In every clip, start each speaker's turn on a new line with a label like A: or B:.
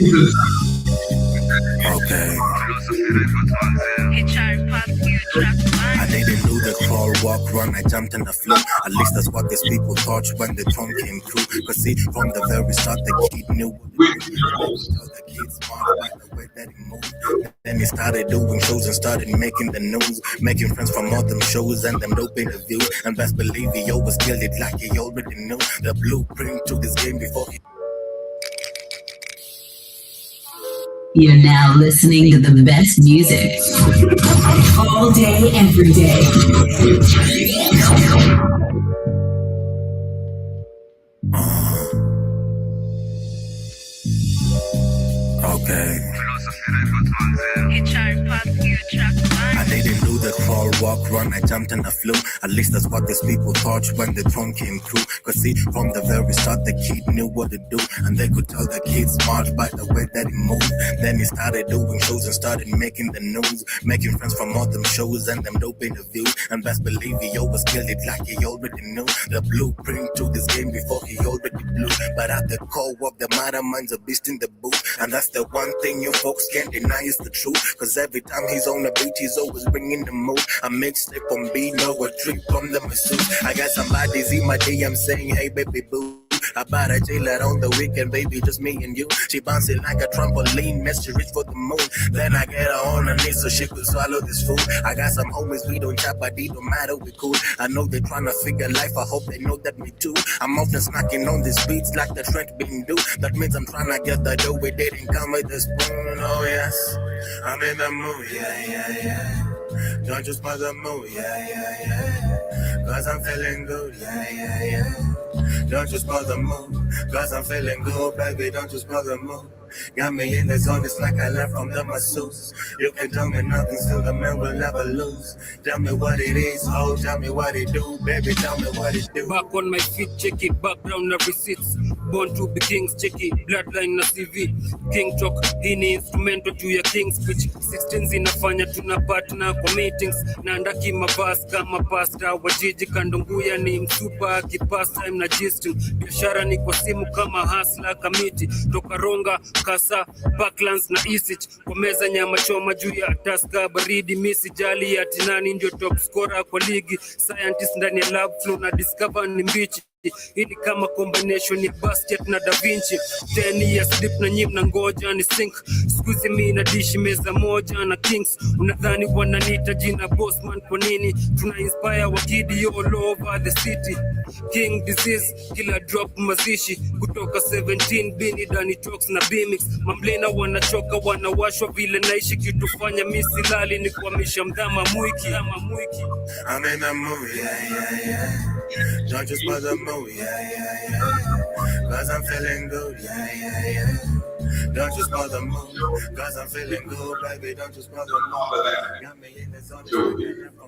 A: Okay. I didn't do the crawl, walk, run, I jumped and I flew. At least that's what these people thought when the throne came through. Cause see, from the very start, the kid knew what to do. The kid smart by the way that he moved. Then he started doing shows and started making the news. Making friends from all them shows and them dope interviews. And best believe he always killed it like he already knew the blueprint to this game before he...
B: You're now listening to the best music all day, every day.
A: Okay. I didn't do the crawl, walk, run, I jumped and I flew. At least that's what these people thought when the throne came through. Cause see, from the very start, the kid knew what to do. And they could tell the kid smart by the way that he moved. Then he started doing shows and started making the news. Making friends from all them shows and them dope interviews. And best believe he always killed it like he already knew the blueprint to this game before he already blew. But at the core of the matter, mind's a beast in the booth. And that's the one thing you folks can't deny is the truth. Cause every time he's on the beat, he's always bringing the mood. A mixtape on beat, no a trip from the masseuse. I got somebody's in my DM saying, hey baby boo, I bought a jailer on the weekend, baby, just me and you. She bouncing like a trampoline, mess she reach for the moon. Then I get her on her knees so she could swallow this food. I got some homies, we don't chat, but they don't matter, we cool. I know they're trying to figure life, I hope they know that me too. I'm often snacking on these beats like the Trent being due. That means I'm trying to get the dough, it didn't come with a spoon, oh yes. I'm in the mood, yeah. Don't just spoil the mood, yeah. Cause I'm feeling good, yeah. Don't just spoil the mood, cause I'm feeling good, baby, don't just spoil the mood. Got me in the zone, it's like I left from the masseuse. You can tell me nothing, still the man will never lose. Tell me what it is, oh, tell me what it do, baby, tell me what it do.
C: Back on my feet, check it, background na receipts. Born to be kings, check it, bloodline na CV. King talk, hii ni instrumental to your king speech. 16 zinafanya tuna partner kwa meetings. Naandaki mavasi kama pasta, wajiji kandonguya ni msupa, kipasta time na gisting. Biashara ni kwa simu kama hustler kamiti. Toka ronga, kasa, backlands na isich. Kwa meza nyama choma juu ya taska, baridi misi jali ya tinani ndio top scorer kwa ligi. Scientist ndani ya lab flow na discover ni mbichi. Hii ni kama combination ya basket na Da Vinci. 10 years sleep na nyim na ngoja ni sink. Squeeze me na dishi meza moja na kings. Unadhani wananiita jina bossman kwa nini? Tuna inspire wakidi all over the city. King disease, kila drop mazishi. Kutoka 17 bini dani talks na bimix. Mamlena wanachoka wanawashwa vile naishi. Kitufanya misilali ni kuhamisha mdhama mwiki.
A: I'm in the mood, yeah. Don't just spoil the mood, yeah. Cause I'm feeling good, yeah. Don't just spoil the mood, cause I'm feeling good, baby, don't just spoil the mood. Got me in the zone.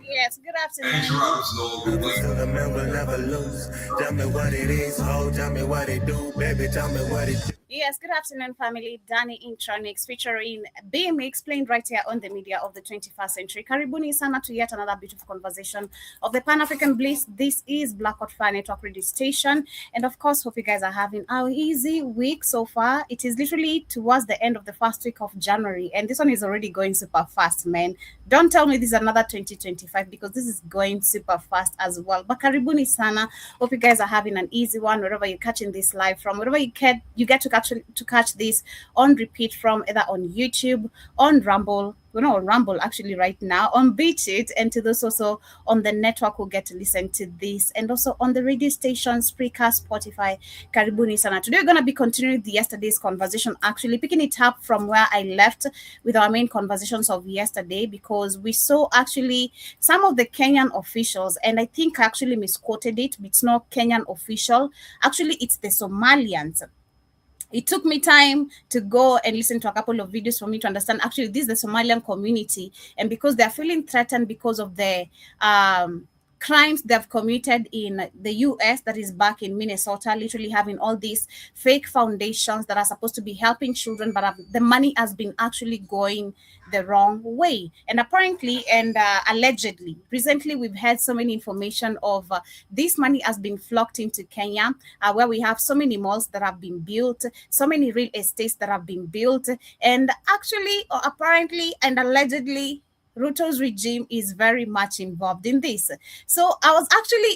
D: Yes, good afternoon.
A: The man will never lose. Tell me what it is, oh, tell me what it do, baby, tell me what it do.
D: Yes, good afternoon, family. Danny Intronics featuring Beam explained right here on the media of the 21st century. Karibuni sana to yet another beautiful conversation of the Pan-African Bliss. This is Blackout Fire Network Radio Station. And of course, hope you guys are having an easy week so far. It is literally towards the end of the first week of January. And this one is already going super fast, man. Don't tell me this is another 2025 because this is going super fast as well. But karibuni sana. Hope you guys are having an easy one wherever you're catching this live from. Wherever you get to catch this on repeat from either on YouTube, on Rumble, on Rumble actually right now, on Beat It, and to those also on the network who get to listen to this, and also on the radio stations, Spreaker, Spotify. Karibuni sana. Today we're going to be continuing yesterday's conversation, actually picking it up from where I left with our main conversations of yesterday, because we saw actually some of the Kenyan officials, and I think I actually misquoted it, but it's not Kenyan official. Actually, it's the Somalians. It took me time to go and listen to a couple of videos for me to understand actually this is the Somalian community, and because they're feeling threatened because of the crimes they've committed in the US, that is back in Minnesota, literally having all these fake foundations that are supposed to be helping children, but the money has been actually going the wrong way. And apparently and allegedly, recently we've had so many information of this money has been flocked into Kenya, where we have so many malls that have been built, so many real estates that have been built, and actually, or apparently and allegedly, Ruto's regime is very much involved in this. So I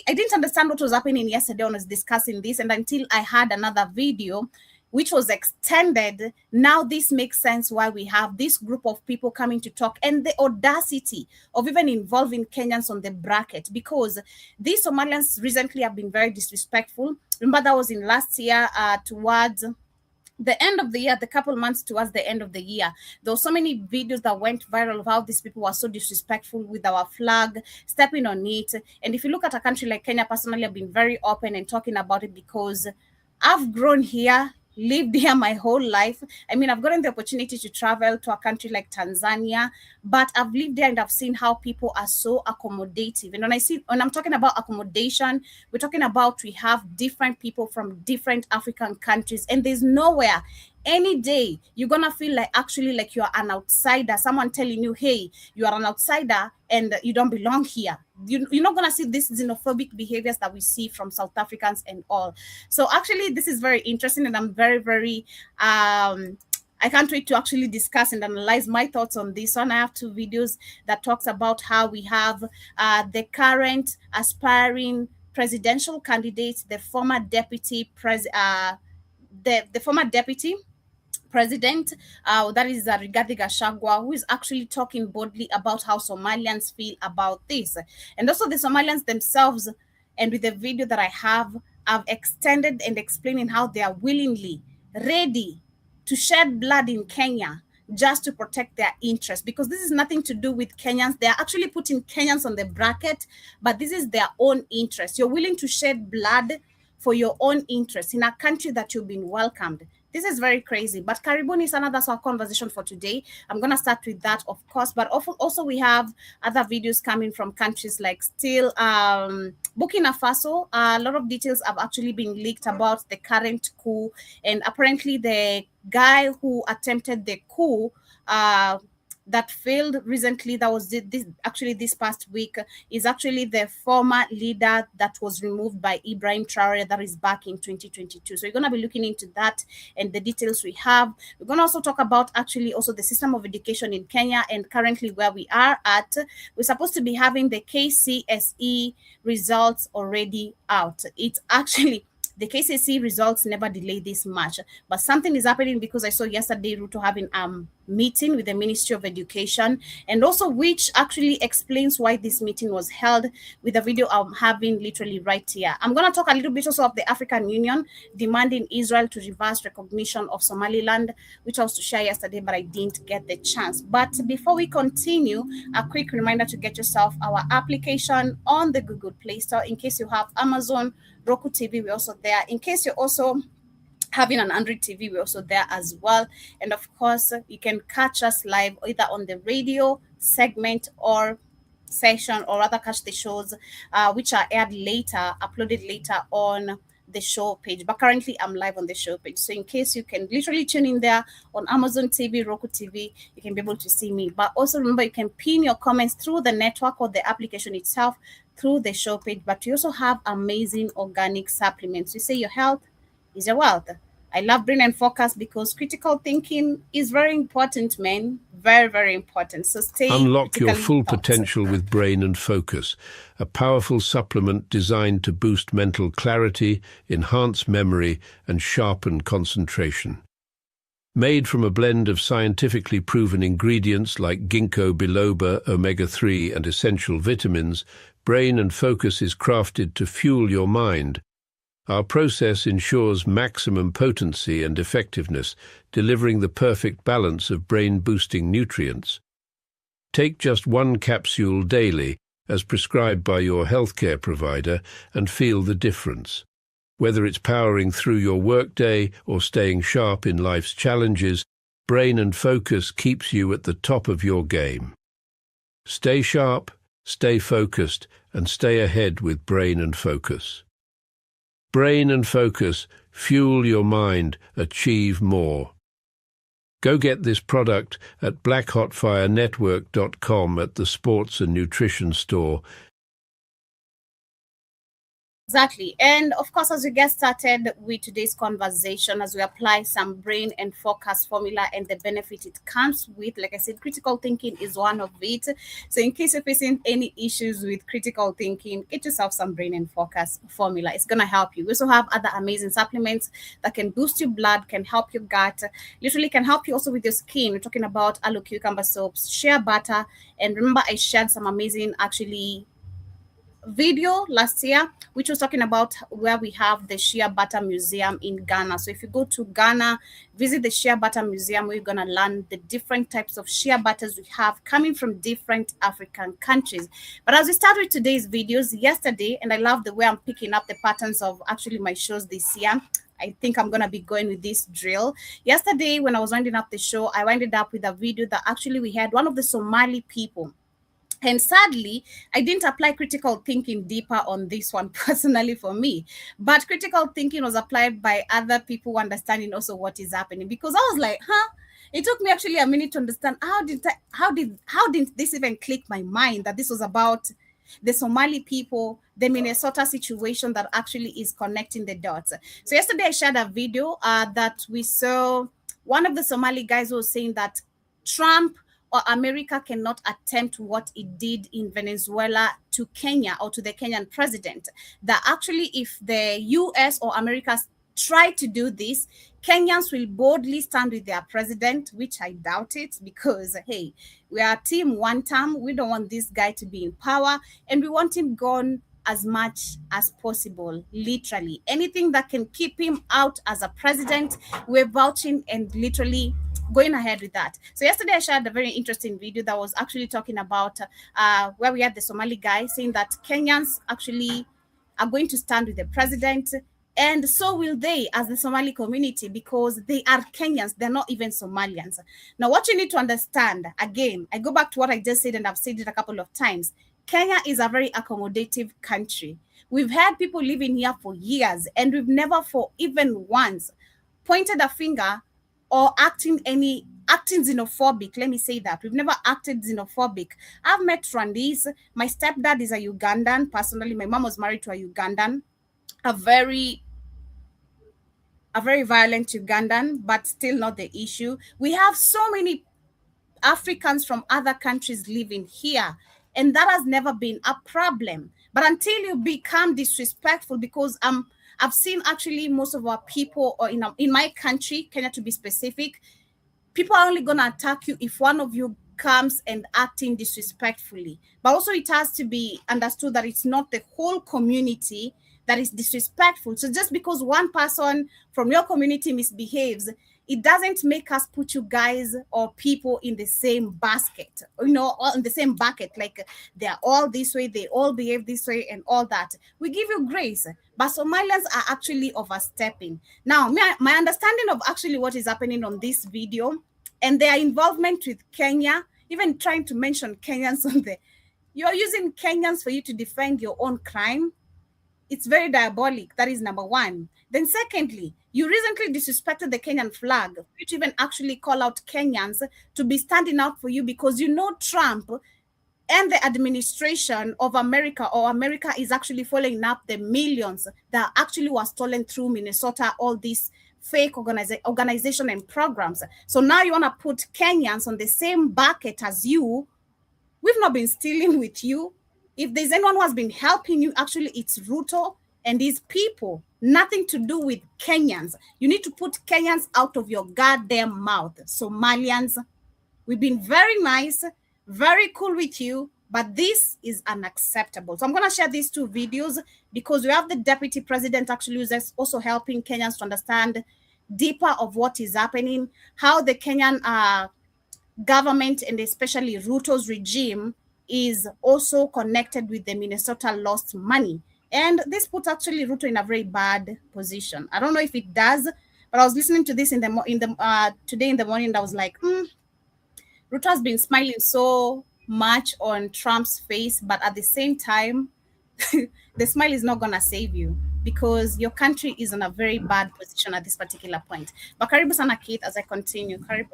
D: didn't understand what was happening yesterday when I was discussing this, and until I had another video which was extended, now this makes sense why we have this group of people coming to talk, and the audacity of even involving Kenyans on the bracket, because these Somalians recently have been very disrespectful. Remember, that was in last year towards the end of the year, the couple months towards the end of the year, there were so many videos that went viral of how these people were so disrespectful with our flag, stepping on it. And if you look at a country like Kenya, personally, I've been very open and talking about it because I've grown here, lived here my whole life. I mean, I've gotten the opportunity to travel to a country like Tanzania, but I've lived there and I've seen how people are so accommodative. And when I'm talking about accommodation, we're talking about we have different people from different African countries, and there's nowhere any day you're gonna feel like actually like you're an outsider, someone telling you, hey, you are an outsider and you don't belong here. You're not gonna see these xenophobic behaviors that we see from South Africans and all. So actually this is very interesting, and I'm very, very I can't wait to actually discuss and analyze my thoughts on this one. I have 2 videos that talks about how we have the current aspiring presidential candidates, the former deputy the former deputy president, that is Rigathi Gachagua, who is actually talking boldly about how Somalians feel about this. And also the Somalians themselves, and with the video that I've extended and explaining how they are willingly ready to shed blood in Kenya just to protect their interests, because this is nothing to do with Kenyans. They are actually putting Kenyans on the bracket, but this is their own interest. You're willing to shed blood for your own interest in a country that you've been welcomed. This is very crazy. But Karibuni sana, that's our conversation for today. I'm going to start with that, of course. But also we have other videos coming from countries like still Burkina Faso. A lot of details have actually been leaked about the current coup. And apparently the guy who attempted the coup that failed recently, that was this past week, is actually the former leader that was removed by Ibrahim Traore, that is back in 2022. So we're going to be looking into that and the details we have. We're going to also talk about actually also the system of education in Kenya and currently where we are at. We're supposed to be having the KCSE results already out. It's actually the KCSE results never delay this much, but something is happening because I saw yesterday Ruto having meeting with the Ministry of Education, and also which actually explains why this meeting was held, with a video I'm having literally right here. I'm going to talk a little bit also of the African Union demanding Israel to reverse recognition of Somaliland, which I was to share yesterday, but I didn't get the chance. But before we continue, a quick reminder to get yourself our application on the Google Play Store. In case you have Amazon, Roku TV, we're also there. In case you're also having an Android TV, we're also there as well. And of course, you can catch us live either on the radio segment or session, or rather catch the shows which are aired later, uploaded later on the show page. But currently I'm live on the show page. So in case you can literally tune in there on Amazon TV, Roku TV, you can be able to see me. But also remember, you can pin your comments through the network or the application itself through the show page. But we also have amazing organic supplements. We say your health is your wealth. I love Brain and Focus because critical thinking is very important, man. Very, very important. So stay.
E: Unlock your full potential with Brain and Focus, a powerful supplement designed to boost mental clarity, enhance memory, and sharpen concentration. Made from a blend of scientifically proven ingredients like ginkgo biloba, omega-3, and essential vitamins, Brain and Focus is crafted to fuel your mind. Our process ensures maximum potency and effectiveness, delivering the perfect balance of brain-boosting nutrients. Take just 1 capsule daily, as prescribed by your healthcare provider, and feel the difference. Whether it's powering through your workday or staying sharp in life's challenges, Brain and Focus keeps you at the top of your game. Stay sharp, Stay focused and stay ahead with Brain and Focus. Brain and Focus, fuel your mind, achieve more. Go get this product at blackhotfirenetwork.com at the Sports and Nutrition Store.
D: Exactly. And of course, as we get started with today's conversation, as we apply some brain and focus formula and the benefit it comes with, like I said, critical thinking is one of it. So in case you're facing any issues with critical thinking, get yourself some brain and focus formula. It's going to help you. We also have other amazing supplements that can boost your blood, can help your gut, literally can help you also with your skin. We're talking about aloe cucumber soaps, shea butter. And remember, I shared some amazing video last year which was talking about where we have the shea butter museum in Ghana. So if you go to Ghana, visit the shea butter museum, where you're going to learn the different types of shea butters we have coming from different African countries. But as we start with today's videos, yesterday, and I love the way I'm picking up the patterns of actually my shows this year, I think I'm going to be going with this drill. Yesterday, when I was winding up the show, I winded up with a video that actually we had one of the Somali people. And sadly, I didn't apply critical thinking deeper on this one personally for me, but critical thinking was applied by other people understanding also what is happening, because I was like, it took me actually a minute to understand how did this even click my mind that this was about the Somali people, the Minnesota situation that actually is connecting the dots. So yesterday I shared a video that we saw one of the Somali guys was saying that Trump or America cannot attempt what it did in Venezuela to Kenya or to the Kenyan president. That actually if the US or America try to do this, Kenyans will boldly stand with their president, which I doubt it, because, hey, we are team one term. We don't want this guy to be in power, and we want him gone as much as possible, literally. Anything that can keep him out as a president, we're vouching and literally going ahead with that. So yesterday I shared a very interesting video that was actually talking about where we had the Somali guy saying that Kenyans actually are going to stand with the president, and so will they as the Somali community, because they are Kenyans. They're not even Somalians. Now, what you need to understand, again, I go back to what I just said, and I've said it a couple of times. Kenya is a very accommodative country. We've had people living here for years, and we've never for even once pointed a finger or acting xenophobic. Let me say that. We've never acted xenophobic. I've met Rwandese. My stepdad is a Ugandan. Personally, my mom was married to a Ugandan, a very violent Ugandan, but still not the issue. We have so many Africans from other countries living here, and that has never been a problem. But until you become disrespectful, because I've seen actually most of our people, or in my country, Kenya to be specific, people are only gonna attack you if one of you comes and acting disrespectfully. But also it has to be understood that it's not the whole community that is disrespectful. So just because one person from your community misbehaves, it doesn't make us put you guys or people in the same basket, all in the same bucket, like they're all this way, they all behave this way and all that. We give you grace, but Somalians are actually overstepping. Now, my understanding of actually what is happening on this video and their involvement with Kenya, even trying to mention Kenyans on there, you're using Kenyans for you to defend your own crime. It's very diabolic. That is number one. Then secondly, you recently disrespected the Kenyan flag, which even actually call out Kenyans to be standing out for you, because Trump and the administration of America, or America, is actually following up the millions that actually were stolen through Minnesota, all these fake organization and programs. So now you want to put Kenyans on the same bucket as you. We've not been stealing with you. If there's anyone who has been helping you, actually it's Ruto and his people. Nothing to do with Kenyans. You need to put Kenyans out of your goddamn mouth. Somalians, we've been very nice, very cool with you, but this is unacceptable. So I'm going to share these two videos because we have the deputy president actually who's also helping Kenyans to understand deeper of what is happening, how the Kenyan government and especially Ruto's regime is also connected with the Minnesota lost money. And this puts actually Ruto in a very bad position. I don't know if it does, but I was listening to this today in the morning, and I was like, Ruto has been smiling so much on Trump's face, but at the same time, the smile is not gonna save you because your country is in a very bad position at this particular point. But karibu sana Keith, as I continue. Karibu.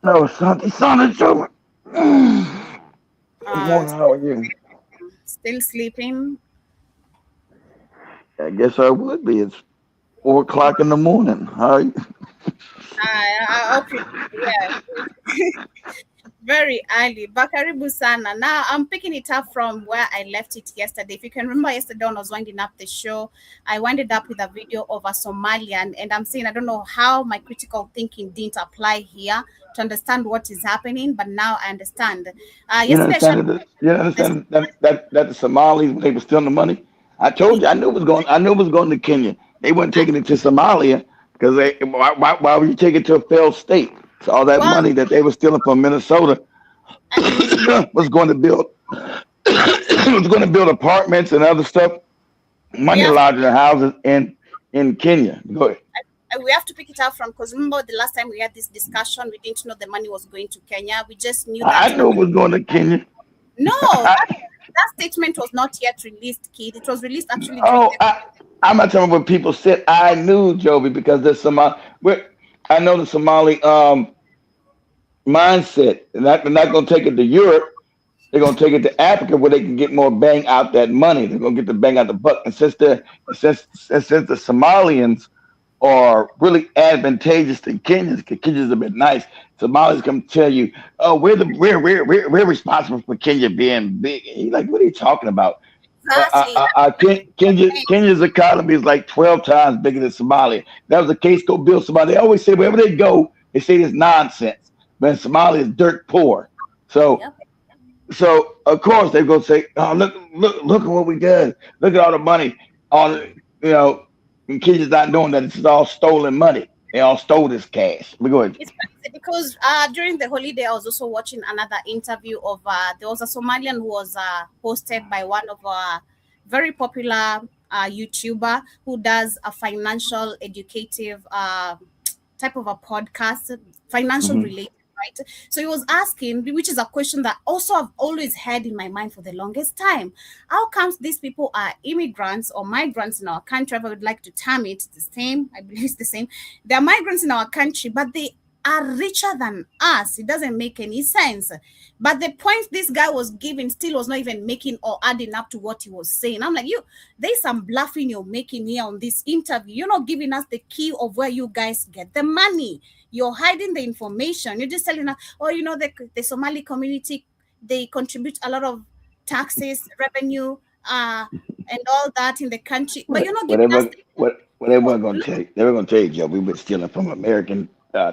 F: No, son, Joe. Good
D: Uh,
F: morning. How are you?
D: still sleeping.
F: I guess I would be. It's 4 o'clock in the morning. How are you?
D: Okay, yeah. Very early. Bakaribu Sana. Now I'm picking it up from where I left it yesterday. If you can remember yesterday when I was winding up the show, I winded up with a video of a Somalian, and I'm saying I don't know how my critical thinking didn't apply here to understand what is happening, but now I understand.
F: You
D: Yesterday I shared
F: understand that? You
D: this.
F: understand that the Somalis when they were stealing the money? I told you. I knew it was going. I knew it was going to Kenya. They weren't taking it to Somalia because why would you take it to a failed state? So all that
D: Well,
F: money that they were stealing from Minnesota was going to build was going to build apartments and other stuff,
D: we
F: money
D: have
F: laundering houses in Kenya. Go ahead.
D: we have to pick it up from, because remember the last time we had this discussion, we didn't know the money was going to Kenya. We just knew that
F: I knew it was going to Kenya.
D: no, that statement was not yet released, kid. It was released actually during
F: Oh, I'm not talking about what people said. I knew, Joby, because there's I know the Somali mindset. They're not going to take it to Europe. They're going to take it to Africa where they can get more bang out that money. They're going to get the bang out the buck. And since the Somalians are really advantageous to Kenyans, because Kenyans are a bit nice, Somalis come tell you, "Oh, we're responsible for Kenya being big." And you're like, "What are you talking about?"
D: exactly.
F: Kenya's economy is like 12 times bigger than Somalia. That was the case. Go build Somalia. They always say wherever they go, they say it's nonsense. But Somalia is dirt poor. So
D: Yep.
F: so of course they're gonna say, "Oh, look at what we did. Look at all the money. All the, you know, and Kenya's not knowing that it's all stolen money. They all stole this cash." We go ahead.
D: It's crazy because during the holiday, I was also watching another interview of there was a Somalian who was hosted by one of our very popular YouTuber who does a financial educative type of a podcast, financial
F: Mm-hmm.
D: related, right? So he was asking, which is a question that also I've always had in my mind for the longest time. How comes these people are immigrants or migrants in our country? I would like to term it the same. I believe it's the same. They're migrants in our country, but they are richer than us. It doesn't make any sense. But the point this guy was giving still was not even making or adding up to what he was saying. I'm like, there's some bluffing you're making here on this interview. You're not giving us the key of where you guys get the money. You're hiding the information. You're just telling us, oh, the Somali community, they contribute a lot of taxes, revenue, and all that in the country. But you're not giving us
F: Whatever, what they weren't going to tell you. They were going to tell you, Joe, we've been stealing from American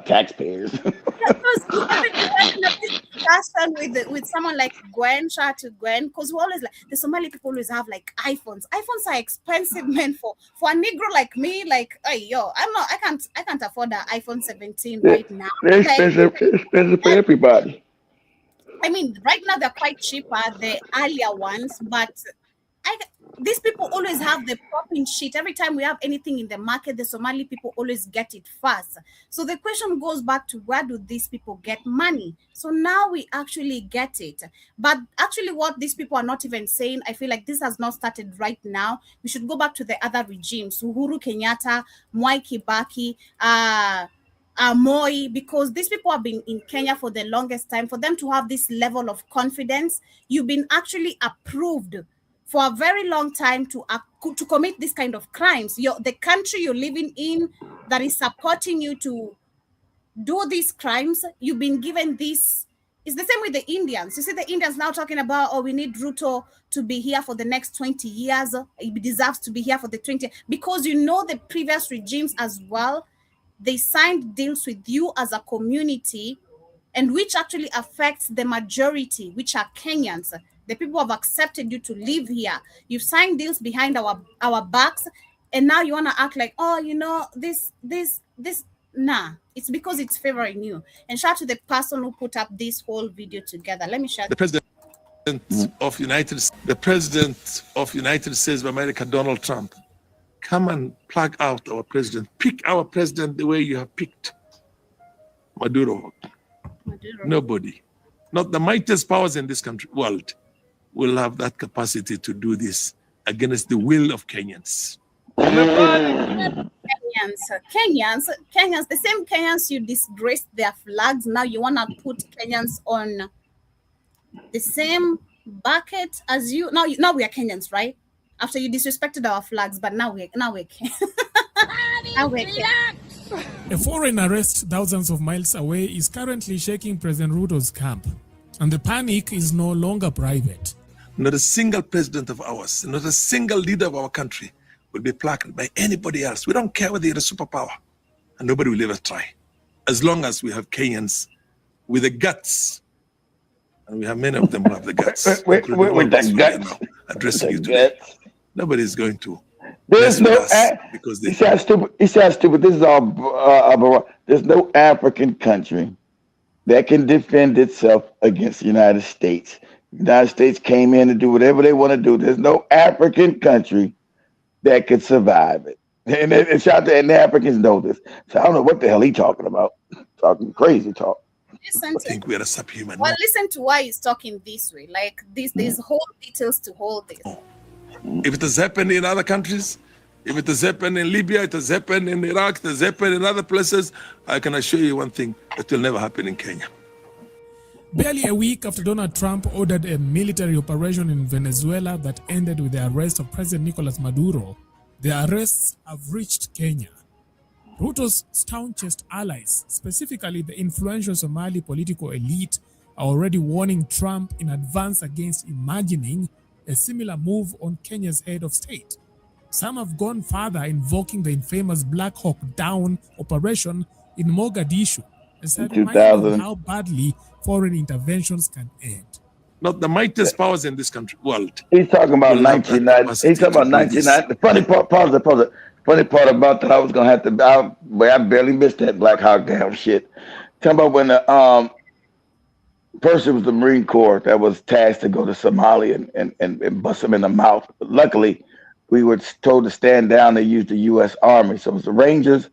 F: taxpayers.
D: because every time I have this discussion with someone like Gwen, shout out to Gwen, because we always like the Somali people always have like iPhones. iPhones are expensive, man. For a Negro like me, like, hey, I can't afford an iPhone 17 right now.
F: They're
D: Like,
F: expensive for everybody.
D: I mean, right now they're quite cheaper, the earlier ones, but these people always have the popping shit. Every time we have anything in the market, the Somali people always get it fast. So the question goes back to, where do these people get money? So now we actually get it. But actually what these people are not even saying, I feel like this has not started right now. We should go back to the other regimes, Uhuru Kenyatta, Mwai Kibaki, Moi, because these people have been in Kenya for the longest time. For them to have this level of confidence, you've been actually approved for a very long time to commit this kind of crimes. The country you're living in that is supporting you to do these crimes, you've been given this. It's the same with the Indians. You see the Indians now talking about, oh, we need Ruto to be here for the next 20 years. He deserves to be here for the 20, because the previous regimes as well, they signed deals with you as a community, and which actually affects the majority, which are Kenyans. The people who have accepted you to live here. You've signed deals behind our backs, and now you want to act like, oh, this. Nah, it's because it's favoring you. And shout out to the person who put up this whole video together. Let me share.
G: The president of United States of America, Donald Trump, come and plug out our president. Pick our president the way you have picked Maduro. Nobody Not the mightiest powers in this world will have that capacity to do this against the will of Kenyans.
D: Kenyans, the same Kenyans you disgraced their flags. Now you want to put Kenyans on the same bucket as you. Now we are Kenyans, right? After you disrespected our flags, but now we're
H: A foreign arrest thousands of miles away is currently shaking President Ruto's camp, and the panic is no longer private.
G: Not a single president of ours, not a single leader of our country will be plagued by anybody else. We don't care whether you're a superpower, and nobody will ever try. As long as we have Kenyans with the guts, and we have many of them who have the guts.
F: With the guts.
G: Addressing you today. Nobody's going to.
F: There's no.
G: Because
F: he said stupid. He said stupid. This is all. There's no African country that can defend itself against the United States. The United States came in to do whatever they want to do. There's no African country that could survive it. And the Africans know this. So I don't know what the hell he's talking about. Talking crazy talk.
D: Listen
G: I think we are a subhuman.
D: Well, listen to why he's talking this way. Like there's whole details to hold this.
G: If it has happened in other countries, if it has happened in Libya, it has happened in Iraq, it has happened in other places, I can assure you one thing, it will never happen in Kenya.
H: Barely a week after Donald Trump ordered a military operation in Venezuela that ended with the arrest of President Nicolas Maduro, the arrests have reached Kenya. Ruto's staunchest allies, specifically the influential Somali political elite, are already warning Trump in advance against imagining a similar move on Kenya's head of state. Some have gone further, invoking the infamous Black Hawk Down operation in Mogadishu, as a reminder of how badly foreign interventions can end.
G: Not the mightiest powers in this world.
F: He's talking about 1990. He's talking about 1990. The funny part, funny part about that, I was gonna have to. I barely missed that Black Hawk Down shit. Talking about when the person was the Marine Corps that was tasked to go to Somalia and bust them in the mouth. But luckily, we were told to stand down and use the U.S. Army. So it was the Rangers.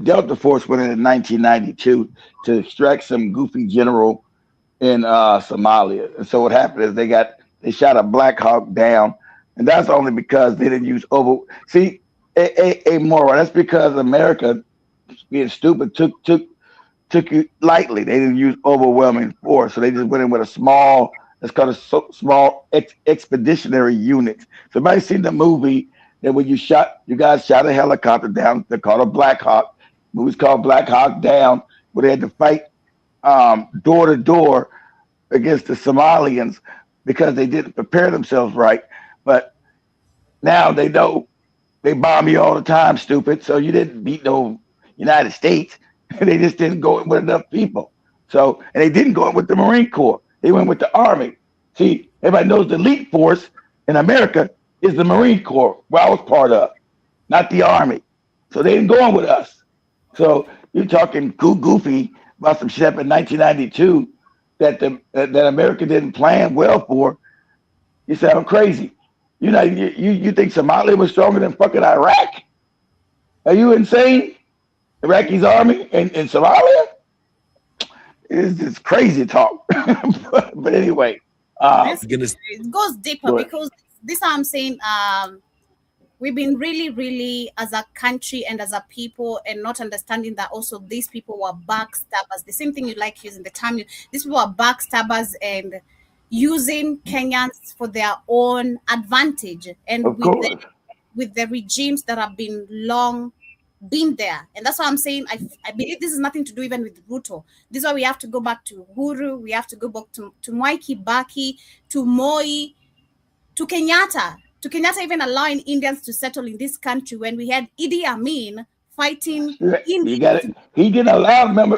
F: Delta Force went in 1992 to extract some goofy general in Somalia. And so what happened is they shot a Black Hawk down, and that's only because they didn't use See, a moron. That's because America, being stupid, took it lightly. They didn't use overwhelming force, so they just went in with a small. It's called a small expeditionary unit. So everybody seen the movie that when you guys shot a helicopter down. They're called a Black Hawk. The movie's called Black Hawk Down, where they had to fight door to door against the Somalians because they didn't prepare themselves right. But now they know they bomb you all the time, stupid. So you didn't beat no United States. They just didn't go in with enough people. So, and they didn't go in with the Marine Corps. They went with the Army. See, everybody knows the elite force in America is the Marine Corps, where I was part of, not the Army. So they didn't go in with us. So you're talking goofy about some shit in 1992 that America didn't plan well for. You sound crazy. You think Somalia was stronger than fucking Iraq? Are you insane? Iraqi's army in Somalia? It's just crazy talk. but anyway.
D: It goes deeper because this is how I'm saying we've been really, really as a country and as a people and not understanding that also these people were backstabbers. The same thing you like using the term. These people are backstabbers and using Kenyans for their own advantage. And with the regimes that have been long been there. And that's why I'm saying I believe this is nothing to do even with Ruto. This is why we have to go back to Uhuru, we have to go back to Mwai Kibaki, to Moi, to Kenyatta even allowing Indians to settle in this country when we had Idi Amin fighting Indians.
F: You got it. He didn't allow them.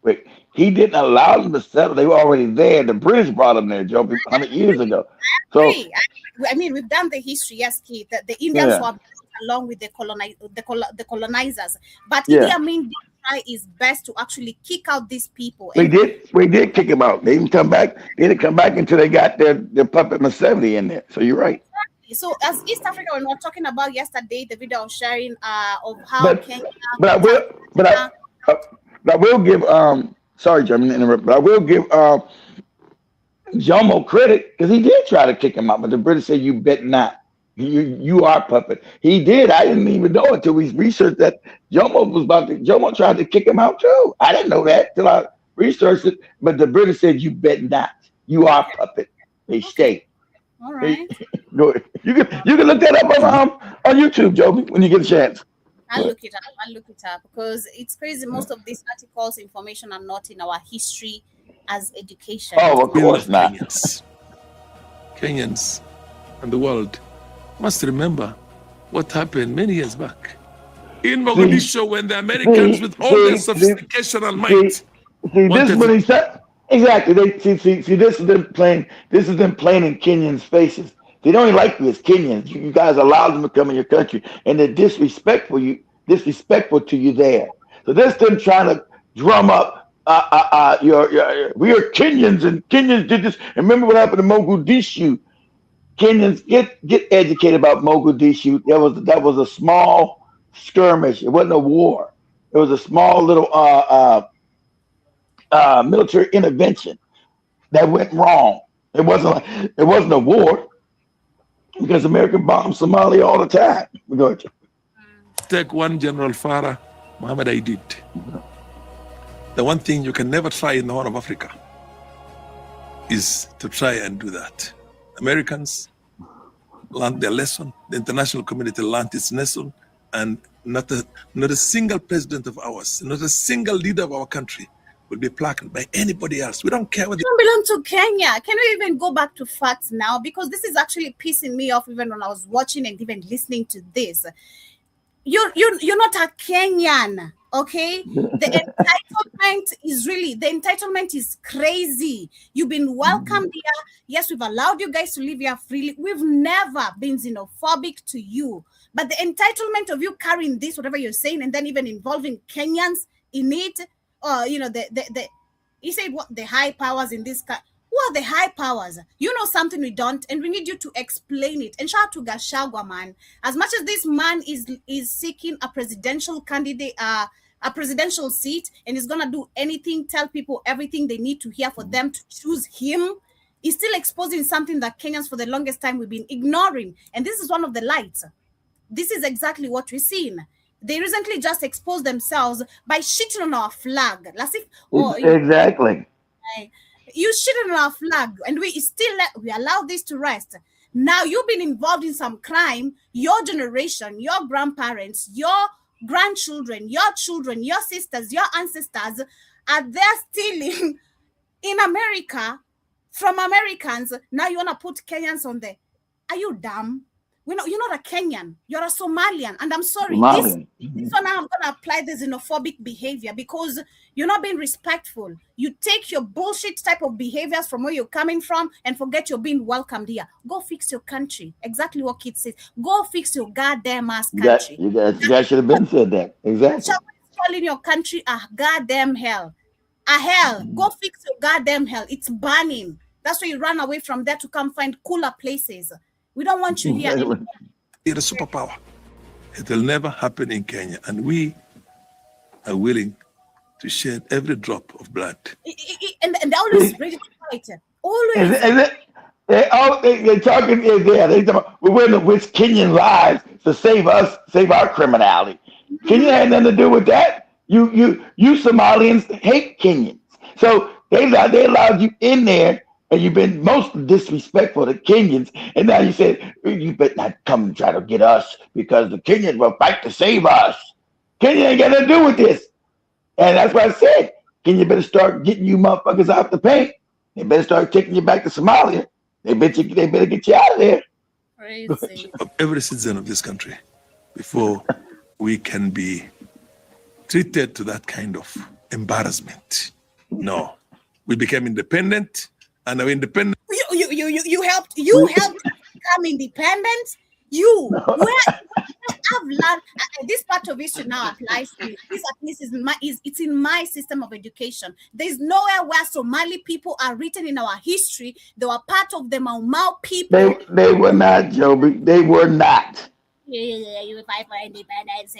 F: Wait. He didn't allow them to settle. They were already there. The British brought them there, Joe, 100 years ago. So
D: I mean, we've done the history, yes, Keith, that the Indians were along with the colonizers. But Idi Amin did try his best to actually kick out these people.
F: We did kick them out. They didn't come back. They didn't come back until they got their puppet Museveni in there. So you're right.
D: So as East Africa, when we were talking about yesterday, the video of sharing of how Kenya.
F: I will give Sorry, Jeremy, to interrupt, but I will give Jomo credit because he did try to kick him out, but the British said, "You bet not. You are puppet." He did. I didn't even know until we researched that Jomo tried to kick him out too. I didn't know that till I researched it. But the British said, "You bet not. You are puppet." They stay.
D: All right.
F: Go ahead. You can look that up on YouTube, Joby, when you get a chance.
D: I'll look it up. I'll look it up because it's crazy. Most of these articles, information are not in our history as education.
F: Oh, of course not.
G: Kenyans and the world must remember what happened many years back in Mogadishu when the Americans, with all their sophistication and might,
F: See, this is what he said. Exactly. See, this is them playing. This is them playing in Kenyans' faces. They don't even like you as Kenyans. You guys allowed them to come in your country, and they're disrespectful to you there. So this them trying to drum up. We are Kenyans, and Kenyans did this. And remember what happened to Mogadishu? Kenyans get educated about Mogadishu. That was a small skirmish. It wasn't a war. It was a small little military intervention that went wrong. It wasn't a war because America bombed Somalia all the time. Go ahead.
G: Take one General Farah Muhammad Aidid. The one thing you can never try in the Horn of Africa is to try and do that. Americans learned their lesson. The international community learned its lesson, and not a single president of ours, not a single leader of our country will be plaqued by anybody else. We don't care what they
D: don't belong to Kenya. Can we even go back to facts now? Because this is actually pissing me off even when I was watching and even listening to this. You're not a Kenyan, okay? The entitlement is crazy. You've been welcomed here. Yes, we've allowed you guys to live here freely. We've never been xenophobic to you. But the entitlement of you carrying this, whatever you're saying, and then even involving Kenyans in it, you say what the high powers in this country. Who are the high powers? You know something we don't, and we need you to explain it. And shout out to Gachagua, man. As much as this man is seeking a presidential candidate, a presidential seat, and is gonna do anything, tell people everything they need to hear for them to choose him, he's still exposing something that Kenyans for the longest time we've been ignoring. And this is one of the lights. This is exactly what we're seeing. They recently just exposed themselves by shitting on our flag.
F: Exactly.
D: You shitted on our flag, and we allow this to rest. Now you've been involved in some crime. Your generation, your grandparents, your grandchildren, your children, your sisters, your ancestors are there stealing in America from Americans. Now you want to put Kenyans on there. Are you dumb? You're not a Kenyan. You're a Somalian. And I'm sorry. This one I'm going to apply the xenophobic behavior because you're not being respectful. You take your bullshit type of behaviors from where you're coming from and forget you're being welcomed here. Go fix your country. Exactly what Kid says. Go fix your goddamn ass country.
F: You guys should have been said that. Exactly.
D: Calling your country a goddamn hell. A hell. Go fix your goddamn hell. It's burning. That's why you run away from there to come find cooler places. We don't want you here.
G: It's a superpower. It will never happen in Kenya. And we are willing to shed every drop of blood.
D: And they're always ready to fight. Always.
F: They're talking, we're willing to risk Kenyan lives to save us, save our criminality. Kenya had nothing to do with that. You Somalians hate Kenyans. So they allowed you in there. And you've been most disrespectful to Kenyans. And now you said, you better not come and try to get us because the Kenyans will fight to save us. Kenya ain't got nothing to do with this. And that's why I said, Kenya better start getting you motherfuckers out the paint. They better start taking you back to Somalia. They better get you out of there.
D: Crazy.
G: Of every citizen of this country before we can be treated to that kind of embarrassment. No. We became independent. And are independent.
D: You helped become independent. I've learned this part of history now applies to me. This at least it's in my system of education. There's nowhere where Somali people are written in our history. They were part of the Mau Mau people.
F: They were not, Joby. They were not.
D: Yeah, you fight for independence.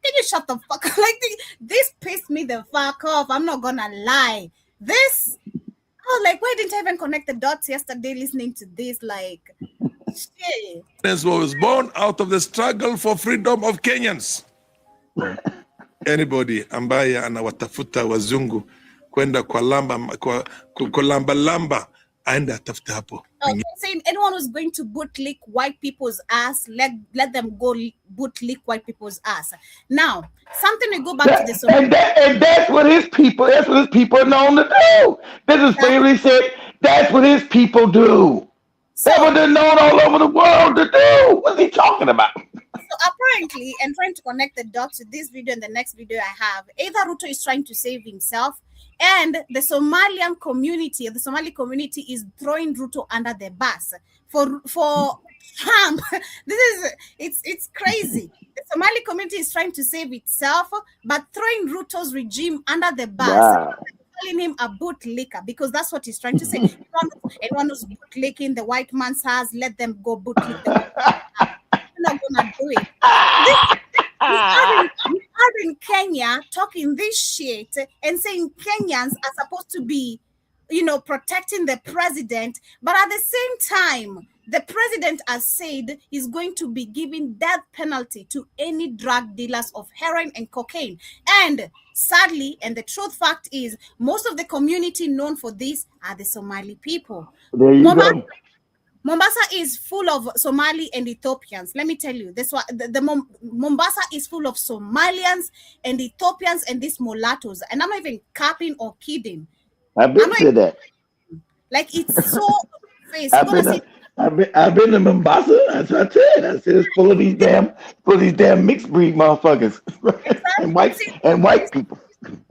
D: Can you shut the fuck up? Like, this pissed me the fuck off. I'm not gonna lie. This, oh, like, why didn't I even connect the dots yesterday listening to this? Like, shit.
G: This was born out of the struggle for freedom of Kenyans. Anybody ambaye anawatafuta wazungu kwenda kwa lamba aende atafute hapo.
D: Okay, saying anyone who's going to bootlick white people's ass, let them go bootlick white people's ass. Now, something we go back to this.
F: And that's what his people are known to do. This is what he said. That's what his people do. That's what they're known all over the world to do. What's he talking about?
D: So apparently, and trying to connect the dots with this video and the next video I have, either Ruto is trying to save himself, and the Somalian community, the Somali community, is throwing Ruto under the bus for Trump. It's crazy. The Somali community is trying to save itself, but throwing Ruto's regime under the bus.
F: Wow.
D: Calling him a bootlicker, because that's what he's trying to say. Anyone who's bootlicking the white man's house, let them go bootlick the white man's house. Not gonna do it. We are in Kenya talking this shit and saying Kenyans are supposed to be, protecting the president, but at the same time, the president has said he's going to be giving death penalty to any drug dealers of heroin and cocaine. And sadly, and the truth fact is, most of the community known for this are the Somali people.
F: There you go.
D: Mombasa is full of Somali and Ethiopians. Let me tell you, this one, Mombasa is full of Somalians and Ethiopians and these mulattoes. And I'm not even capping or kidding.
F: I've been to that.
D: Like, it's so face.
F: I've been to Mombasa. That's what I said. I said it's full of these damn mixed breed motherfuckers.
D: Exactly.
F: and white people.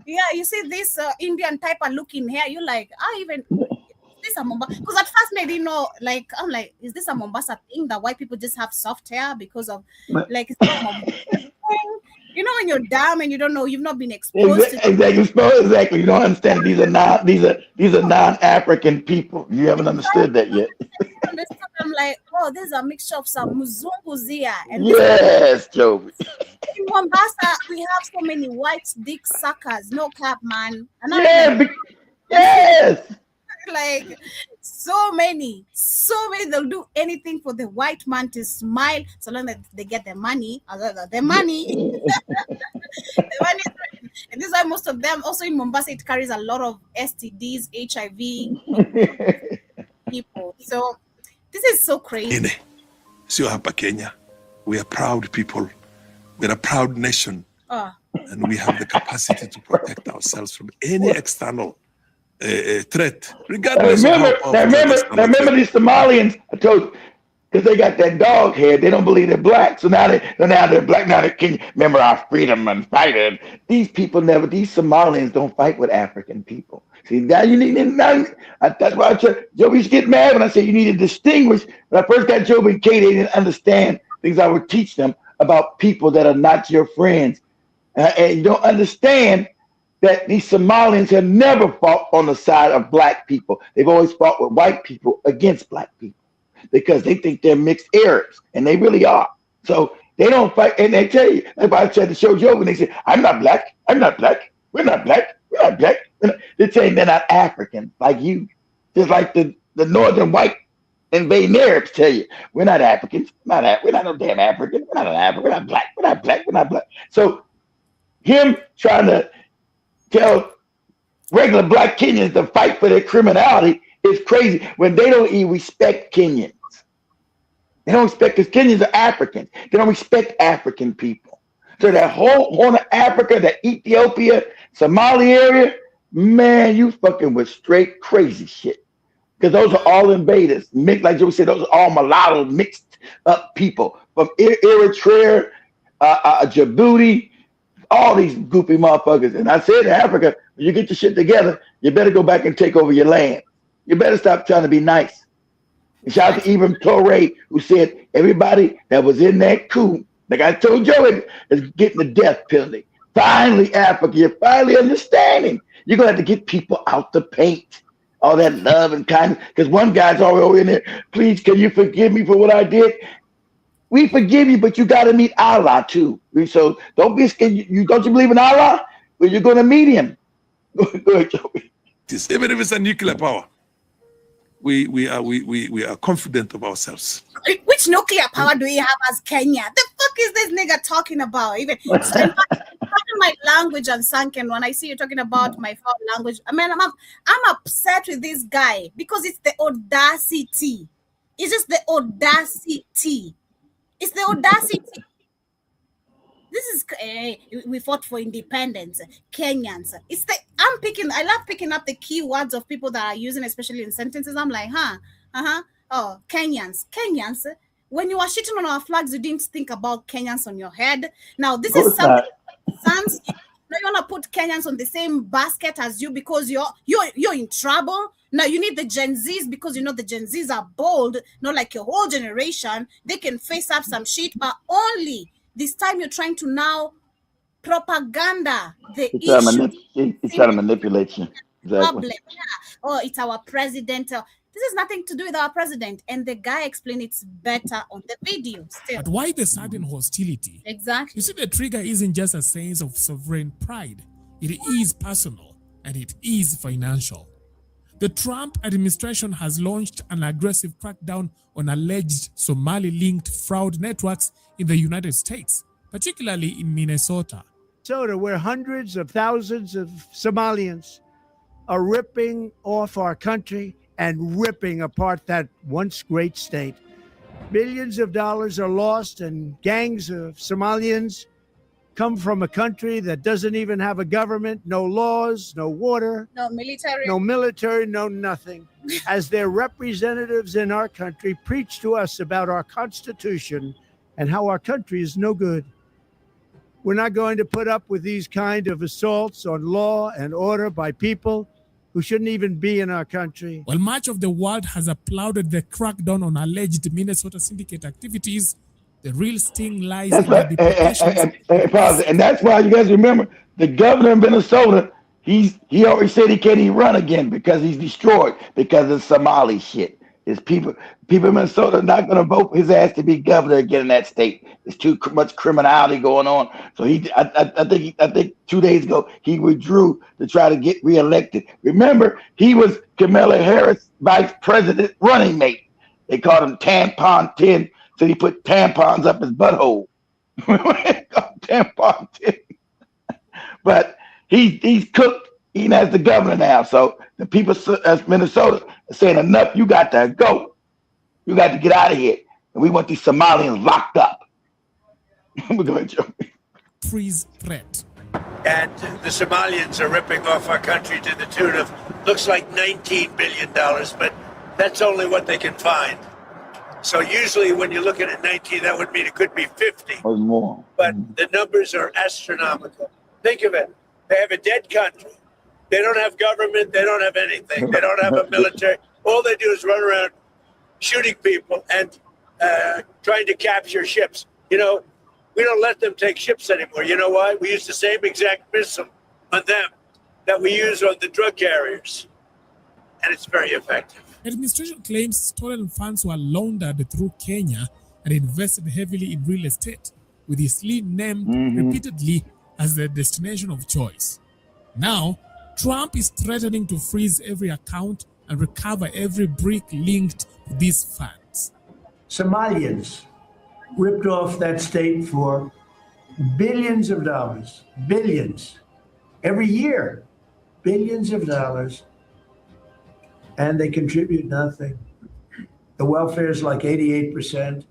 D: Yeah, you see this Indian type of looking hair, you're like, is this a Mombasa? Because at first I didn't know, I'm like, is this a Mombasa thing that white people just have soft hair because of, it's not Mombasa thing? When you're dumb and you don't know, you've not been exposed to
F: exactly. You don't understand. These are non-African people. You haven't understood that yet.
D: I'm like, there's a mixture of some Muzungus here. And
F: yes, Joey.
D: In Mombasa, we have so many white dick suckers. No cap, man.
F: Yes.
D: Like, so many, they'll do anything for the white man to smile, so long that they get the money. The money. And this is why most of them, also in Mombasa, it carries a lot of STDs, HIV people. So this is so crazy.
G: Sio hapa Kenya, we are proud people. We're a proud nation. And we have the capacity to protect ourselves from any external threat, regardless
F: remember these Somalians, I told you, because they got that dog head, they don't believe they're black. So now they're black. Now they can remember our freedom and fight. These Somalians don't fight with African people. See, now you need, that's why Joe used to get mad when I said you need to distinguish. When I first got Joe and Kay, they didn't understand things I would teach them about people that are not your friends. And you don't understand that these Somalians have never fought on the side of black people. They've always fought with white people against black people because they think they're mixed Arabs, and they really are. So they don't fight, and they tell you, like I tried to show Joe, and they say, I'm not black, we're not black. They're saying they're not African like you. Just like the northern white invading Arabs tell you, we're not Africans, we're not no damn African, we're not an African, we're not black. So him trying to tell regular black Kenyans to fight for their criminality is crazy when they don't even respect Kenyans. They don't respect, because Kenyans are Africans. They don't respect African people. So that whole Horn of Africa, that Ethiopia, Somali area, man, you fucking with straight crazy shit. Because those are all invaders. Mixed, like Joe said, those are all mulatto mixed up people from Eritrea, Djibouti, all these goopy motherfuckers. And I said to Africa, when you get your shit together, you better go back and take over your land. You better stop trying to be nice. And shout out to Ibram Torre, who said everybody that was in that coup, like I told Joe, is getting the death penalty. Finally, Africa, you're finally understanding. You're going to have to get people out the paint. All that love and kindness. Because one guy's already over in there, please, can you forgive me for what I did? We forgive you, but you got to meet Allah too. So don't be scared. You don't you believe in Allah? Well, you're going to meet him. Go ahead, Joey.
G: Even if it's a nuclear power, we are confident of ourselves.
D: Which nuclear power do we have as Kenya? The fuck is this nigga talking about? Even so in fact, my language and sunken when I see you talking about my foul language. I mean, I'm upset with this guy because it's the audacity. It's just the audacity. It's the audacity. This is we fought for independence, Kenyans. I love picking up the key words of people that are using, especially in sentences. I'm like, oh, Kenyans. When you are shitting on our flags, you didn't think about Kenyans on your head. Now this is something. Sons, now you wanna put Kenyans on the same basket as you because you're in trouble. Now you need the Gen Zs because you know the Gen Zs are bold, not like your whole generation. They can face up some shit, but only this time you're trying to now propaganda the issue.
F: He's trying to manipulate you. Exactly.
D: Problem. Yeah. Oh, it's our president. This has nothing to do with our president. And the guy explained it's better on the video still.
H: But why the sudden hostility?
D: Exactly.
H: You see, the trigger isn't just a sense of sovereign pride. It is personal and it is financial. The Trump administration has launched an aggressive crackdown on alleged Somali-linked fraud networks in the United States, particularly in Minnesota.
I: Where hundreds of thousands of Somalians are ripping off our country and ripping apart that once great state. Billions of dollars are lost, and gangs of Somalians come from a country that doesn't even have a government, no laws, no water,
D: no military,
I: no nothing. As their representatives in our country preach to us about our Constitution and how our country is no good. We're not going to put up with these kind of assaults on law and order by people who shouldn't even be in our country.
H: While much of the world has applauded the crackdown on alleged Minnesota syndicate activities, the real sting lies in the deportations.
F: And that's why you guys remember the governor of Minnesota, he already said he can't even run again because he's destroyed because of Somali shit. His people in Minnesota are not going to vote for his ass to be governor again in that state. There's too much criminality going on. So I think 2 days ago he withdrew to try to get reelected. Remember, he was Kamala Harris' vice president running mate. They called him Tampon 10, so he put tampons up his butthole. Tampon 10. But he's cooked. Even as the governor now. So the people of Minnesota are saying enough. You got to go. You got to get out of here. And we want these Somalians locked up. We're going to joke.
H: Freeze threat.
J: And the Somalians are ripping off our country to the tune of, looks like $19 billion, but that's only what they can find. So usually when you're looking at 19, that would mean it could be 50.
F: Or more.
J: But the numbers are astronomical. Think of it. They have a dead country. They don't have government. They don't have anything. They don't have a military. All they do is run around shooting people and trying to capture ships. You know, we don't let them take ships anymore. You know why? We use the same exact missile on them that we use on the drug carriers. And it's very effective.
H: The administration claims stolen funds were laundered through Kenya and invested heavily in real estate, with Eastleigh named repeatedly as the destination of choice. Now, Trump is threatening to freeze every account and recover every brick linked to these funds.
I: Somalians ripped off that state for billions of dollars, billions, every year, billions of dollars, and they contribute nothing. The welfare is like 88%.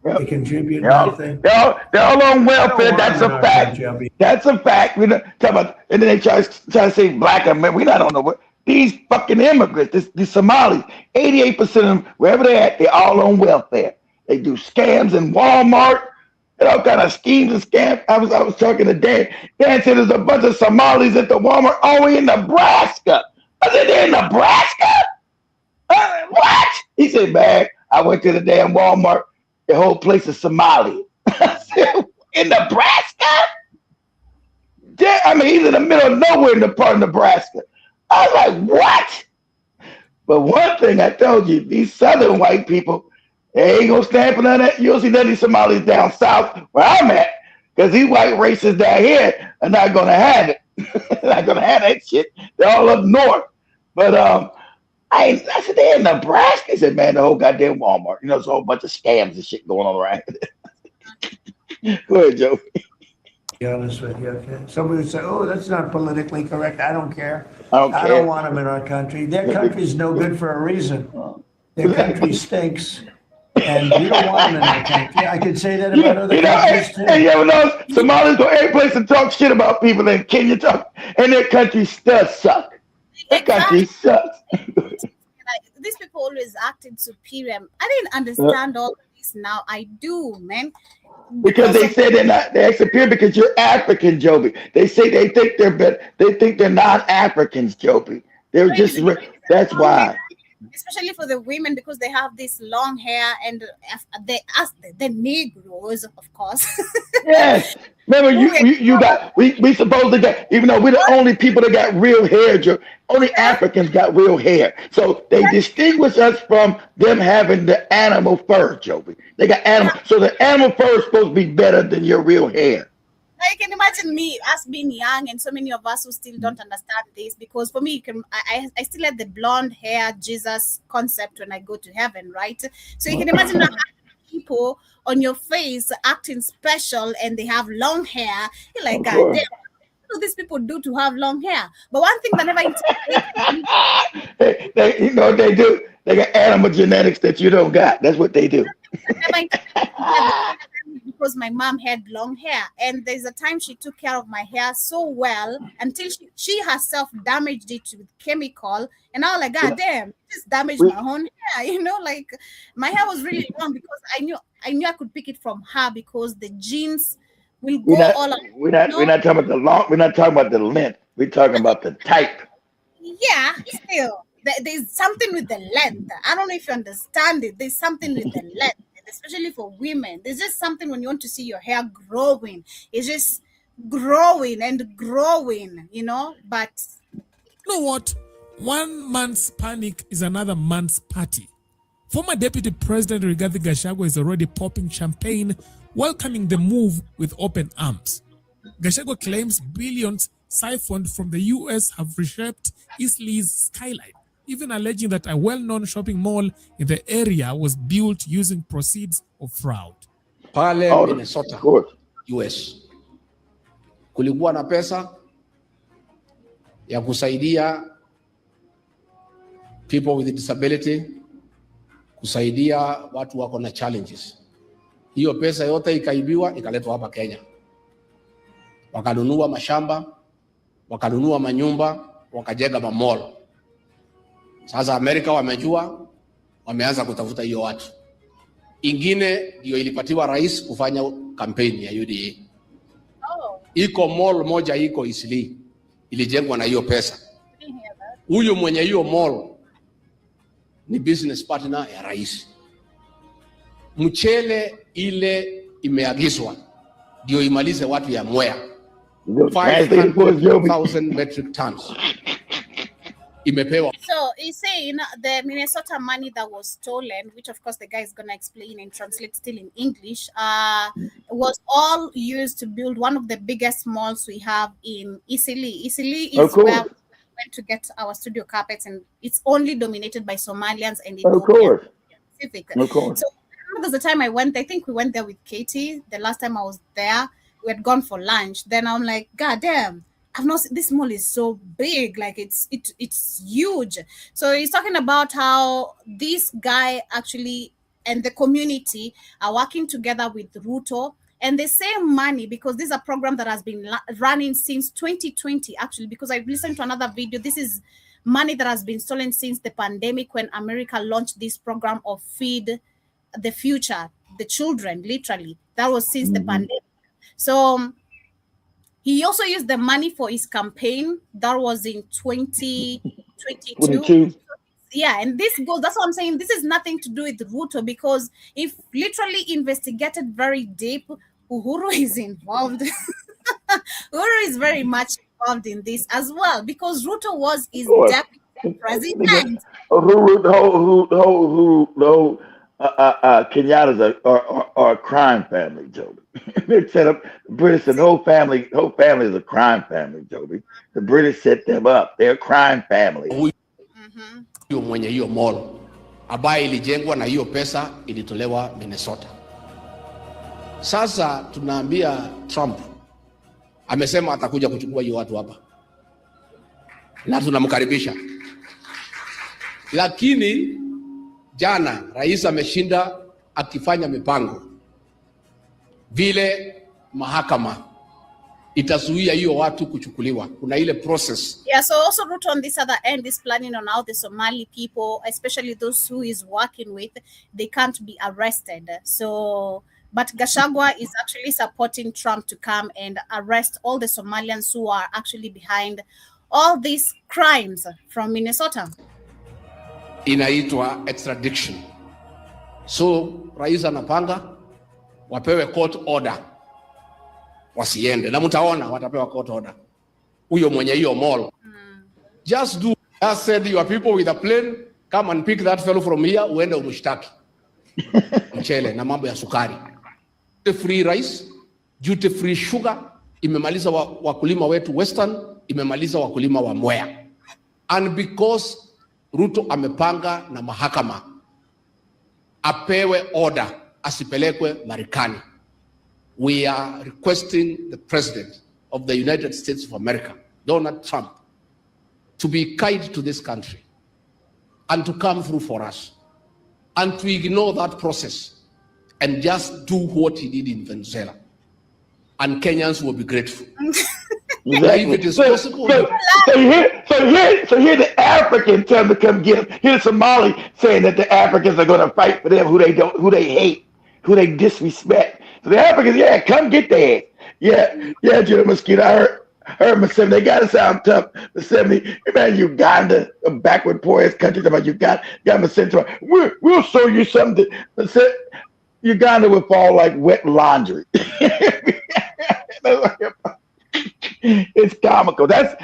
I: Yep. They contribute nothing.
F: They're all on welfare. That's a fact. That's a fact. We don't talk about, and then they try to say black America. We're not on the way. These fucking immigrants, these Somalis, 88% of them, wherever they're at, they're all on welfare. They do scams in Walmart and all kind of schemes and scams. I was talking to Dan. Dan said there's a bunch of Somalis at the Walmart all the way in Nebraska. I said, they're in Nebraska? What? He said, man, I went to the damn Walmart. The whole place is Somali. In Nebraska? Yeah, I mean, he's in the middle of nowhere in the part of Nebraska. I was like, what? But one thing I told you, these Southern white people, They ain't gonna stand for none of that. You don't see none of these Somalis down south where I'm at, because these white racists down here are not gonna have it. Not gonna have that shit. They're all up north. But I said they're in Nebraska. He said, man, the whole goddamn Walmart. You know, there's a whole bunch of scams and shit going on around. Go ahead, Joe.
I: Be honest with you, okay? Somebody would say, oh, that's not politically correct. I don't care.
F: I don't
I: want them in our country. Their country's no good for a reason. Their country stinks, and we don't want them in our country. I could say that about other countries too.
F: And you ever know Somalis go every place and talk shit about people in Kenya, and their country does suck. Their country sucks.
D: These people always acted superior. I didn't understand all of this. Now I do, man.
F: Because they say they're superior because you're African, Joby. They say they think they're better. They think they're not Africans, Joby. They're just that's why.
D: Especially for the women, because they have this long hair, and they ask the Negroes, of course.
F: Yes. Remember, you got we supposed to get, even though we're the only people that got real hair, Joe. Only Africans got real hair. So they distinguish us from them having the animal fur, Joby. They got animal. So the animal fur is supposed to be better than your real hair.
D: I can imagine us being young, and so many of us who still don't understand this, because for me, I still have the blonde hair Jesus concept when I go to heaven, right? So you can imagine people on your face acting special, and they have long hair. You're like, God damn, what do these people do to have long hair? But one thing that never
F: they you know what they do? They got animal genetics that you don't got. That's what they do.
D: Because my mom had long hair, and there's a time she took care of my hair so well until she herself damaged it with chemical, and I was like, God damn, this damaged my own hair. You know, like my hair was really long because I knew I could pick it from her, because the genes will go all up.
F: We're not talking about the long. We're not talking about the length. We're talking about the type.
D: Yeah, still there's something with the length. I don't know if you understand it. There's something with the length, especially for women. There's just something when you want to see your hair growing. It's just growing and growing, you know. But
H: you know what? 1 month's panic is another month's party. Former Deputy President Rigathi Gachagua is already popping champagne, welcoming the move with open arms. Gachagua claims billions siphoned from the US have reshaped Eastleigh's skyline, even alleging that a well-known shopping mall in the area was built using proceeds of fraud.
K: Pale Minnesota, US, kulikuwa na pesa ya kusaidia people with disability, kusaidia watu wako na challenges. Hiyo pesa yote ikaibiwa, ikaletwa hapa Kenya. Wakanunua mashamba, wakanunua manyumba, wakajenga mall. Sasa Amerika wamejua, wameanza kutafuta hiyo watu. Ingine ndio ilipatiwa rais kufanya kampeni ya UDA. Iko mall moja iko Eastleigh, ilijengwa na hiyo pesa. Huyo mwenye hiyo mall ni business partner ya rais. Mchele ile imeagizwa ndio imalize watu ya Mwea. 500,000 metric tons.
D: So he's saying the Minnesota money that was stolen, which of course the guy is going to explain and translate still in English, was all used to build one of the biggest malls we have in Eastleigh. Eastleigh is where we went to get our studio carpets, and it's only dominated by Somalians and Ethiopians. Pacific. So there's the time I went, I think we went there with Katie. The last time I was there, we had gone for lunch. Then I'm like, God damn, I've not seen, this mall is so big, like it's huge. So he's talking about how this guy actually and the community are working together with Ruto, and the same money, because this is a program that has been running since 2020 actually, because I've listened to another video. This is money that has been stolen since the pandemic, when America launched this program of Feed the Future, the children, literally. That was since the pandemic. So he also used the money for his campaign. That was in 2022. Yeah, and this goes, that's what I'm saying. This is nothing to do with Ruto, because if literally investigated very deep, Uhuru is involved. Uhuru is very much involved in this as well, because Ruto was his deputy president.
F: Kenyatas are a crime family, Joby. They set up the British and the whole family is a crime family, Joby. The British set them up. They're a crime family.
K: Huyo mwenye hiyo mall ambayo ilijengwa na hiyo pesa ilitolewa Minnesota. Sasa tunaambia Trump amesema atakuja kuchukua hiyo watu hapa. Na tunamkaribisha. Lakini jana rais ameshinda akifanya mipango vile mahakama itazuia hiyo watu kuchukuliwa. Kuna ile process.
D: Yeah, so also Ruto on this other end is planning on how the Somali people, especially those who is working with, they can't be arrested. So, but Gachagua is actually supporting Trump to come and arrest all the Somalians who are actually behind all these crimes from Minnesota.
K: Inaitwa extradition. So rais anapanga wapewe court order wasiende, na mtaona watapewa court order. Huyo mwenye hiyo mall just do as said, your people with a plane come and pick that fellow from here, uende umshtaki mchele na mambo ya sukari. Duty free rice, duty free sugar imemaliza wakulima wetu Western, imemaliza wakulima wa Mwea. And because Ruto amepanga na mahakama apewe order asipelekwe Marekani, we are requesting the President of the United States of America, Donald Trump, to be kind to this country and to come through for us and to ignore that process and just do what he did in Venezuela. And Kenyans will be grateful.
F: Exactly.
K: If it is possible.
F: So here the Africans tell them to come get them. Here's Somali saying that the Africans are going to fight for them, who they hate, who they disrespect. So the Africans, yeah, come get their ass. Yeah, Joe Mosquito. I heard Museveni. They gotta sound tough. Museveni, man, Uganda, a backward poorest country. About Uganda, got Museveni. We'll show you something. Uganda will fall like wet laundry. It's comical. That's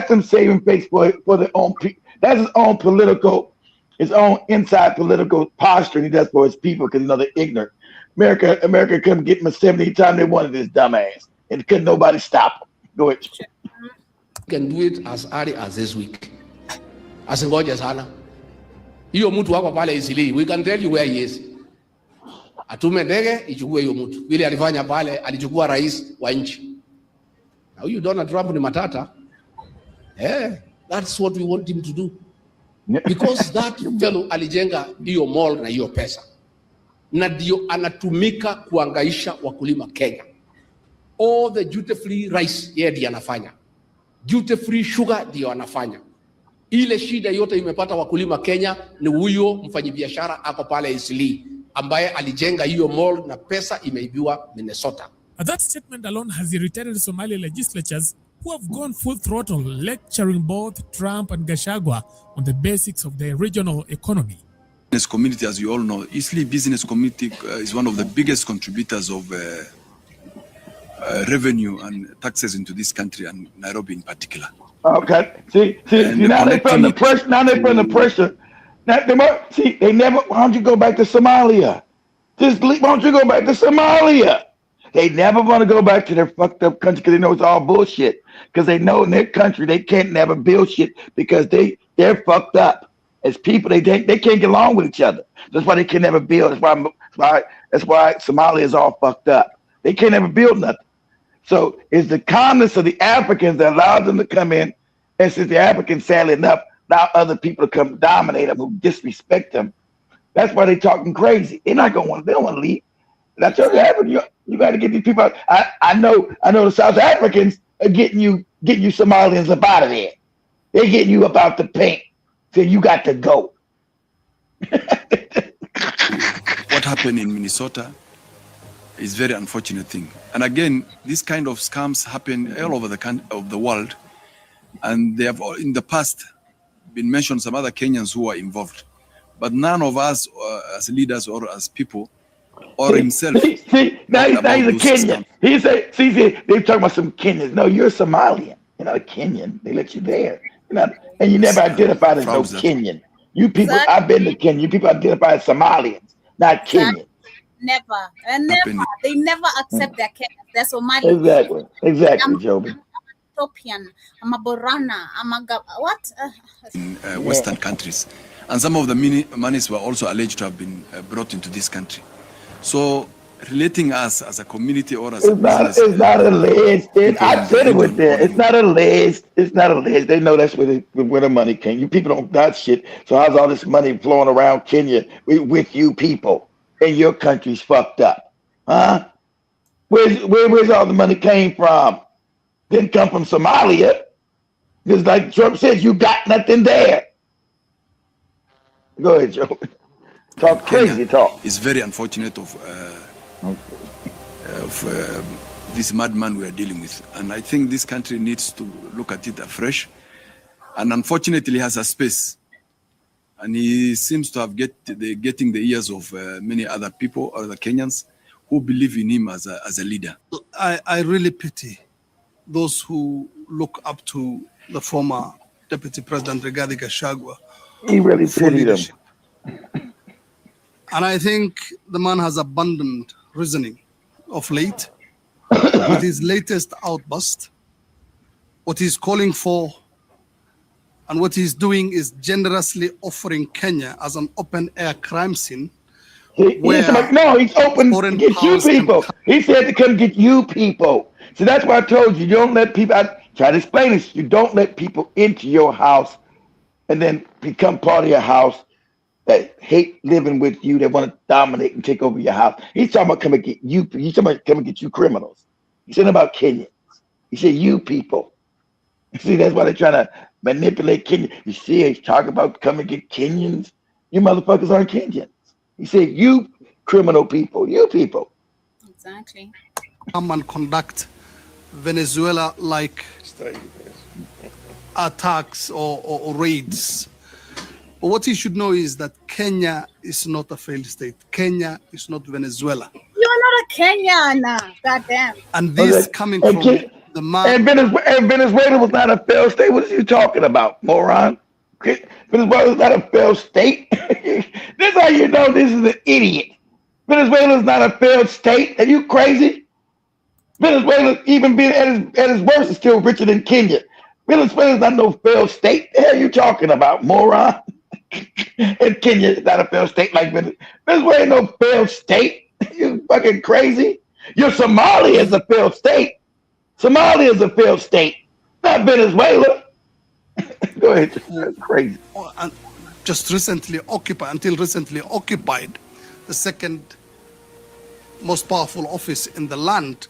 F: them saving face for their own people. That's his own political, his own inside political posturing he does for his people because they're ignorant. America couldn't get Museveni anytime they wanted this dumbass, and couldn't nobody stop him. Go ahead.
K: You can do it as early as this week. Asingoje sana. Hiyo mtu wako pale Isili, we can tell you where he is. Atume ndege ichukue hiyo mtu. Vile alifanya pale, alichukua rais wa nchi. Na huyu Donald Trump ni matata. That's what we want him to do. Because that fellow alijenga hiyo mall na hiyo pesa. Na ndio anatumika kuangaisha wakulima Kenya. All the duty free rice yeye ndiye anafanya. Duty free sugar ndio anafanya. Ile shida yote imepata wakulima Kenya ni huyo mfanyabiashara ako pale Isili ambaye alijenga hiyo mall na pesa imeibiwa Minnesota.
H: That statement alone has irritated Somali legislatures who have gone full throttle, lecturing both Trump and Gachagua on the basics of the regional economy.
L: Business community, as you all know, Isli business community is one of the biggest contributors of revenue and taxes into this country, and Nairobi in particular.
F: Okay. See, now they put the pressure. Now they put the pressure. Now they never. Why don't you go back to Somalia? Why don't you go back to Somalia? They never want to go back to their fucked up country because they know it's all bullshit. Because they know in their country they can't never build shit because they're fucked up as people. They can't get along with each other. That's why they can never build. That's why Somalia is all fucked up. They can't ever build nothing. So it's the calmness of the Africans that allows them to come in, and since the Africans, sadly enough, allow other people to come dominate them who disrespect them. That's why they're talking crazy. They're not gonna they don't want to leave. That's what happened. You got to get these people out. I know the South Africans are getting you Somalians up out of there. They're getting you up out the paint. So you got to go.
L: What happened in Minnesota is a very unfortunate thing. And again, this kind of scams happen all over the world. And they have in the past been mentioned some other Kenyans who are involved. But none of us as leaders or as people or himself.
F: Now he's a Kenyan. He said, they're talking about some Kenyans. No, you're a Somalian. You're not a Kenyan. They let you there. And you never identified as no Kenyan. You people, I've been to Kenya. You people identify as Somalians. not Kenya.
D: Never. And never. They never accept their Kenyans. They're Somali.
F: Exactly, Joby.
D: Ethiopian, I'm a Borana, I'm a what?
L: In Western countries. And some of the monies were also alleged to have been brought into this country. So relating us as a community or as a business,
F: it's not alleged. I said it with them. It's not alleged. It's not alleged. They know that's where the money came. You people don't got shit. So how's all this money flowing around Kenya with you people? And your country's fucked up, huh? Where's all the money came from? Didn't come from Somalia. Because like Trump said, you got nothing there. Go ahead, Joe. Talk crazy talk.
L: It's very unfortunate of this madman we are dealing with. And I think this country needs to look at it afresh. And unfortunately, he has a space. And he seems to have getting the ears of many other people, other Kenyans, who believe in him as a leader.
M: I really pity those who look up to the former Deputy President Rigathi Gachagua.
F: He really pitied him.
M: And I think the man has abandoned reasoning of late with his latest outburst. What he's calling for and what he's doing is generously offering Kenya as an open-air crime scene.
F: He's open to get you people. He said to come get you people. So that's why I told you don't let people, I try to explain this, you don't let people into your house and then become part of your house that hate living with you, that want to dominate and take over your house. He's talking about come and get you, he's talking about come and get you criminals. He said about Kenyans. He said you people. See, that's why they're trying to manipulate Kenya. You see, he's talking about come and get Kenyans. You motherfuckers aren't Kenyans. He said you criminal people, you people.
D: Exactly.
M: Come and conduct Venezuela-like attacks or raids. But what you should know is that Kenya is not a failed state. Kenya is not Venezuela.
D: You're not a Kenyan, goddamn.
M: And this coming from the man.
F: And Venezuela was not a failed state. What are you talking about, moron? Venezuela is not a failed state. This is how you know this is an idiot. Venezuela is not a failed state. Are you crazy? Venezuela, even being at its worst, is still richer than Kenya. Venezuela is not no failed state. The hell are you talking about, moron? And Kenya is not a failed state like Venezuela. Venezuela ain't no failed state. You fucking crazy? Your Somalia is a failed state. Somalia is a failed state, not Venezuela. Go ahead. That's crazy.
M: And just recently occupied, the second most powerful office in the land,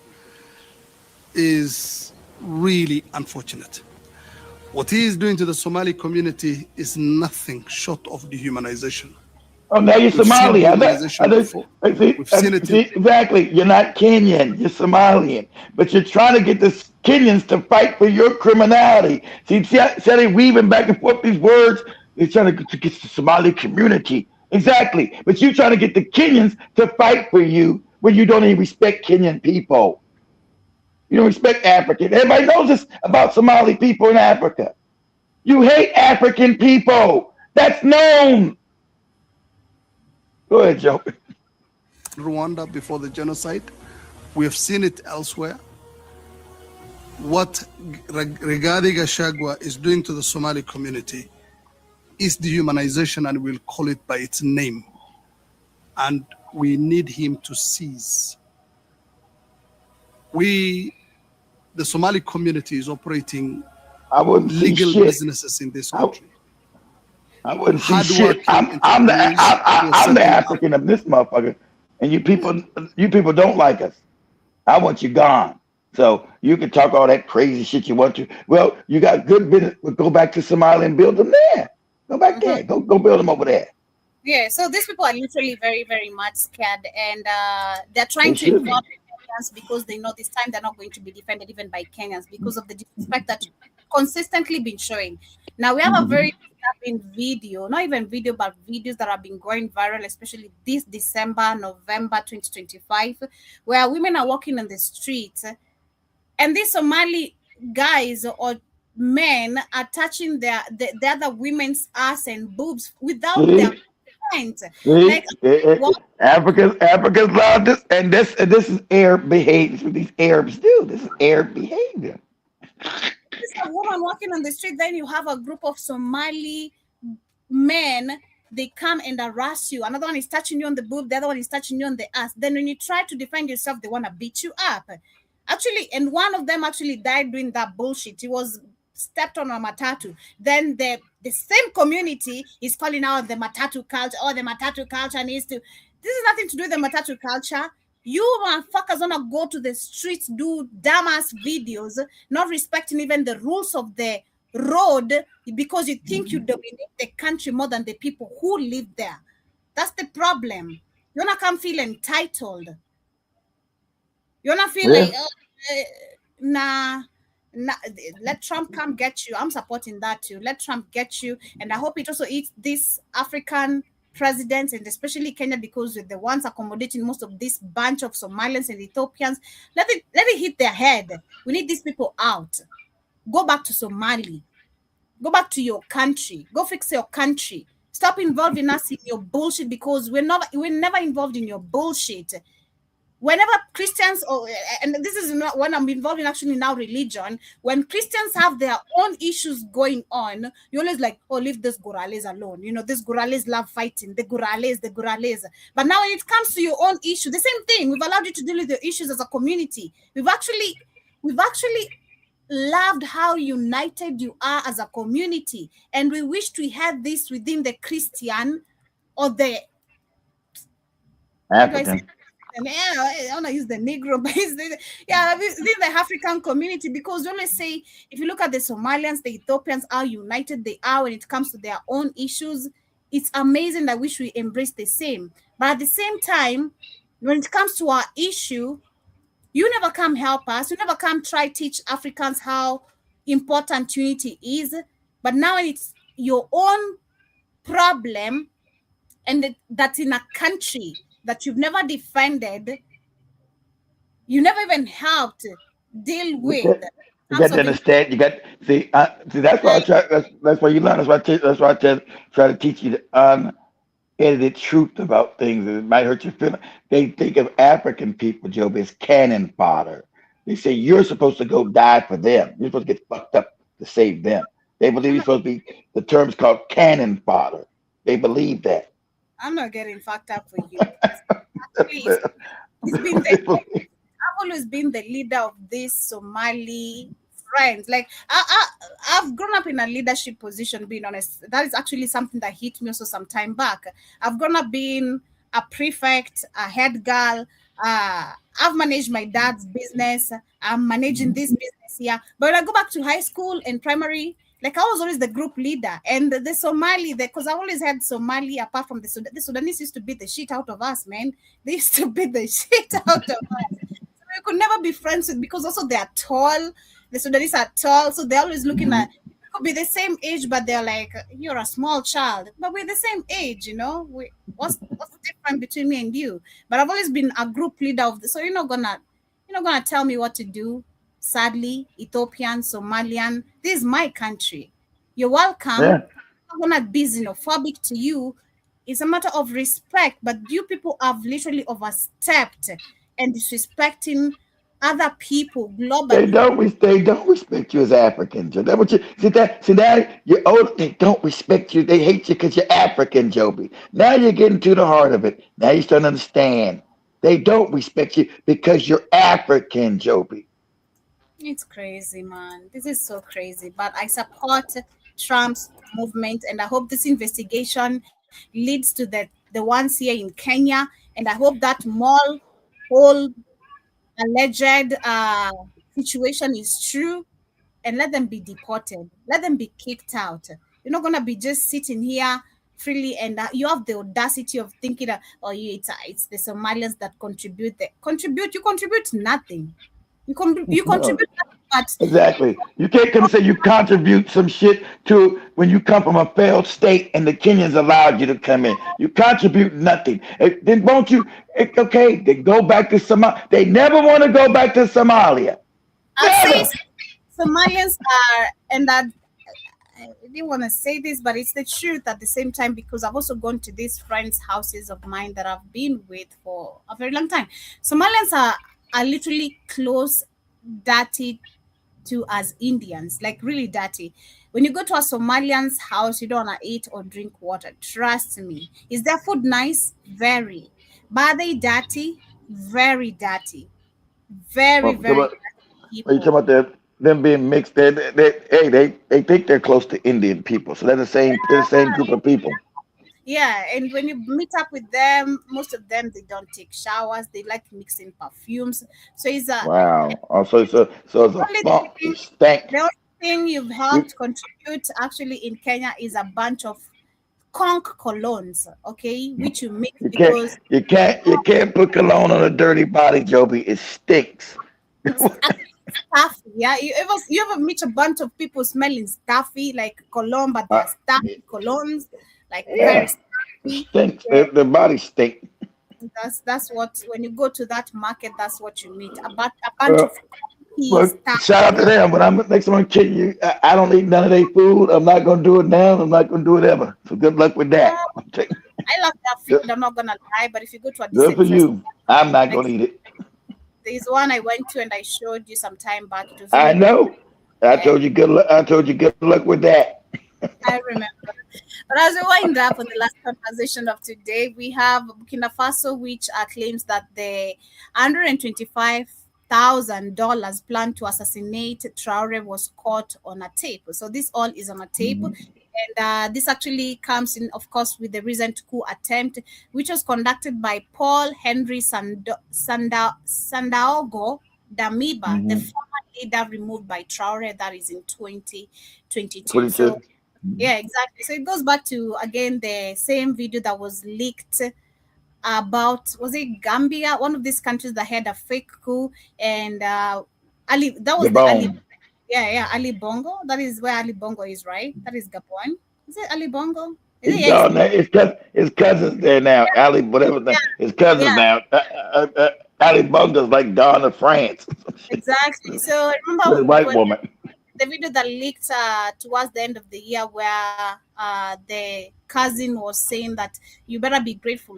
M: is really unfortunate. What he is doing to the Somali community is nothing short of dehumanization.
F: Oh, now you're Somali. Exactly. You're not Kenyan. You're Somalian. But you're trying to get the Kenyans to fight for your criminality. See, they're weaving back and forth these words. They're trying to get the Somali community. Exactly. But you're trying to get the Kenyans to fight for you when you don't even respect Kenyan people. You don't respect African. Everybody knows this about Somali people in Africa. You hate African people. That's known. Go ahead, Joe.
M: Rwanda before the genocide. We have seen it elsewhere. What Rigathi Gachagua is doing to the Somali community is dehumanization, and we'll call it by its name. And we need him to cease. The Somali community is operating legal businesses in this country.
F: I wouldn't see shit. I'm the African of this motherfucker, and you people don't like us. I want you gone. So you can talk all that crazy shit you want to. Well, you got good business. Go back to Somalia and build them there. Go back there. Go build them over there.
D: Yeah. So these people are literally very, very much scared, and they're trying to involve Kenyans because they know this time they're not going to be defended even by Kenyans because of the disrespect that consistently been showing. Now we have a very disturbing video, not even video, but videos that have been going viral, especially this November 2025, where women are walking on the streets and these Somali guys or men are touching the other women's ass and boobs without their point.
F: See,
D: What?
F: Africa's allowed this, and this is Arab behavior. This is what these Arabs do. This is Arab behavior.
D: This is a woman walking on the street, then you have a group of Somali men, they come and harass you. Another one is touching you on the boob, the other one is touching you on the ass. Then when you try to defend yourself, they want to beat you up. Actually, and one of them actually died doing that bullshit. He was stepped on a matatu. Then the same community is calling out the matatu culture. Oh, the matatu culture needs to. This is nothing to do with the matatu culture. You motherfuckers wanna go to the streets, do dumbass videos, not respecting even the rules of the road because you think you dominate the country more than the people who live there. That's the problem. You wanna come feel entitled. You wanna feel like, nah, let Trump come get you. I'm supporting that too. Let Trump get you, and I hope it also eats these African presidents, and especially Kenya, because we're the ones accommodating most of this bunch of Somalians and Ethiopians. Let it hit their head. We need these people out. Go back to Somali. Go back to your country. Go fix your country. Stop involving us in your bullshit, because we're never involved in your bullshit. Whenever Christians, and this is not when I'm involved in actually now religion, when Christians have their own issues going on, you're always like, oh, leave this Gurales alone. You know, these Gurales love fighting, the Gurales. But now when it comes to your own issue, the same thing, we've allowed you to deal with your issues as a community. We've actually loved how united you are as a community. And we wished we had this within the Christian or the
F: African.
D: I want to use the Negro, but within the African community, because we always say, if you look at the Somalians, the Ethiopians, how united they are when it comes to their own issues. It's amazing that we should embrace the same. But at the same time, when it comes to our issue, you never come help us. You never come try teach Africans how important unity is. But now it's your own problem, and that's in a country that you've never defended, you never even helped deal with.
F: You got to understand. You got see. That's why I try. That's why you learn. That's why I try to teach you the unedited truth about things. It might hurt your feelings. They think of African people, Job, as cannon fodder. They say you're supposed to go die for them. You're supposed to get fucked up to save them. They believe you're supposed to be. The term's called cannon fodder. They believe that.
D: I'm not getting fucked up for you. Actually, I've always been the leader of this Somali friends. Like I've grown up in a leadership position, being honest. That is actually something that hit me also some time back. I've grown up being a prefect, a head girl. I've managed my dad's business. I'm managing this business here. But when I go back to high school and primary, like I was always the group leader, and the Somali, because I always had Somali apart from the Sudanese used to beat the shit out of us, man. They used to beat the shit out of us. So we could never be friends with, because also they are tall. The Sudanese are tall, so they're always looking at, we could be the same age, but they're like, you're a small child. But we're the same age, you know. What's the difference between me and you? But I've always been a group leader of so you're not gonna tell me what to do. Sadly, Ethiopian, Somalian, this is my country. You're welcome.
F: Yeah.
D: I'm not be xenophobic to you. It's a matter of respect. But you people have literally overstepped and disrespecting other people globally.
F: They don't respect you as Africans. That what you see that you're old. They don't respect you. They hate you because you're African, Joby. Now you're getting to the heart of it. Now you're starting to understand. They don't respect you because you're African, Joby.
D: It's crazy, man. This is so crazy. But I support Trump's movement, and I hope this investigation leads to the ones here in Kenya. And I hope that whole alleged situation is true, and let them be deported. Let them be kicked out. You're not gonna be just sitting here freely, and you have the audacity of thinking that it's the Somalians that contribute. You contribute nothing. You contribute, but
F: exactly. You can't come and say you contribute some shit to when you come from a failed state and the Kenyans allowed you to come in. You contribute nothing. Then won't you? Okay, they go back to Somalia. They never want to go back to Somalia.
D: I say Somalians are, and that I didn't want to say this, but it's the truth at the same time, because I've also gone to these friends' houses of mine that I've been with for a very long time. Somalians are literally close, dirty to as Indians, like really dirty. When you go to a Somalian's house, you don't want to eat or drink water. Trust me. Is their food nice? Very. But are they dirty? Very dirty. Very,
F: Well,
D: very dirty
F: you talking
D: people.
F: about them being mixed? They think they're close to Indian people, so they're the same group of people.
D: Yeah, and when you meet up with them, most of them they don't take showers. They like mixing perfumes. So it's a
F: Wow. So it's a
D: only
F: funk.
D: thing,
F: It stank.
D: the only thing you've
F: You,
D: helped contribute actually in Kenya is a bunch of conch colognes, okay, which you mix
F: you can't
D: because
F: you can't you can't put cologne on a dirty body, Joby. It stinks.
D: it's actually stuffy. Yeah, you ever meet a bunch of people smelling stuffy like cologne, but they
F: Uh,
D: are stuffy colognes, like very
F: yeah, it
D: stuffy.
F: stinks.
D: Yeah,
F: The body stink.
D: that's what when you go to that market, that's what you meet. A bunch
F: Uh,
D: of coffee
F: but
D: stuff.
F: shout out to them. But I'm next time I'm kidding you. I don't eat none of their food. I'm not gonna do it now. I'm not gonna do it ever. So good luck with that.
D: I love that
F: Good,
D: food. I'm not gonna lie, but if you go to a
F: good
D: decent
F: for
D: restaurant,
F: you. I'm not
D: like
F: gonna eat it.
D: there's one I went to and I showed you some time back. It was
F: I
D: really good.
F: know. I
D: Yeah,
F: told you good luck. I told you good luck with that.
D: I remember. But as we wind up on the last conversation of today, we have Burkina Faso, which claims that the $125,000 plan to assassinate Traore was caught on a tape. So this all is on a tape. And this actually comes in, of course, with the recent coup attempt, which was conducted by Paul Henry Sandaogo Damiba, the
F: Mm-hmm.
D: former leader removed by Traore, that is in 2022. So
F: 22.
D: yeah, exactly. So it goes back to again the same video that was leaked about, was it Gambia, one of these countries that had a fake coup, and Ali, that was the Ali,
F: Gabon.
D: yeah, Ali Bongo. That is where Ali Bongo is, right? That is Gabon. Is it Ali Bongo? Is it?
F: His
D: Yeah, it's,
F: dog name. His cousins there now. Ali, whatever name. His
D: yeah,
F: cousins now. Ali Bunga's like Don of France
D: exactly. So I
F: with a
D: remember
F: white
D: when
F: woman.
D: the video that leaked towards the end of the year, where the cousin was saying that you better be grateful.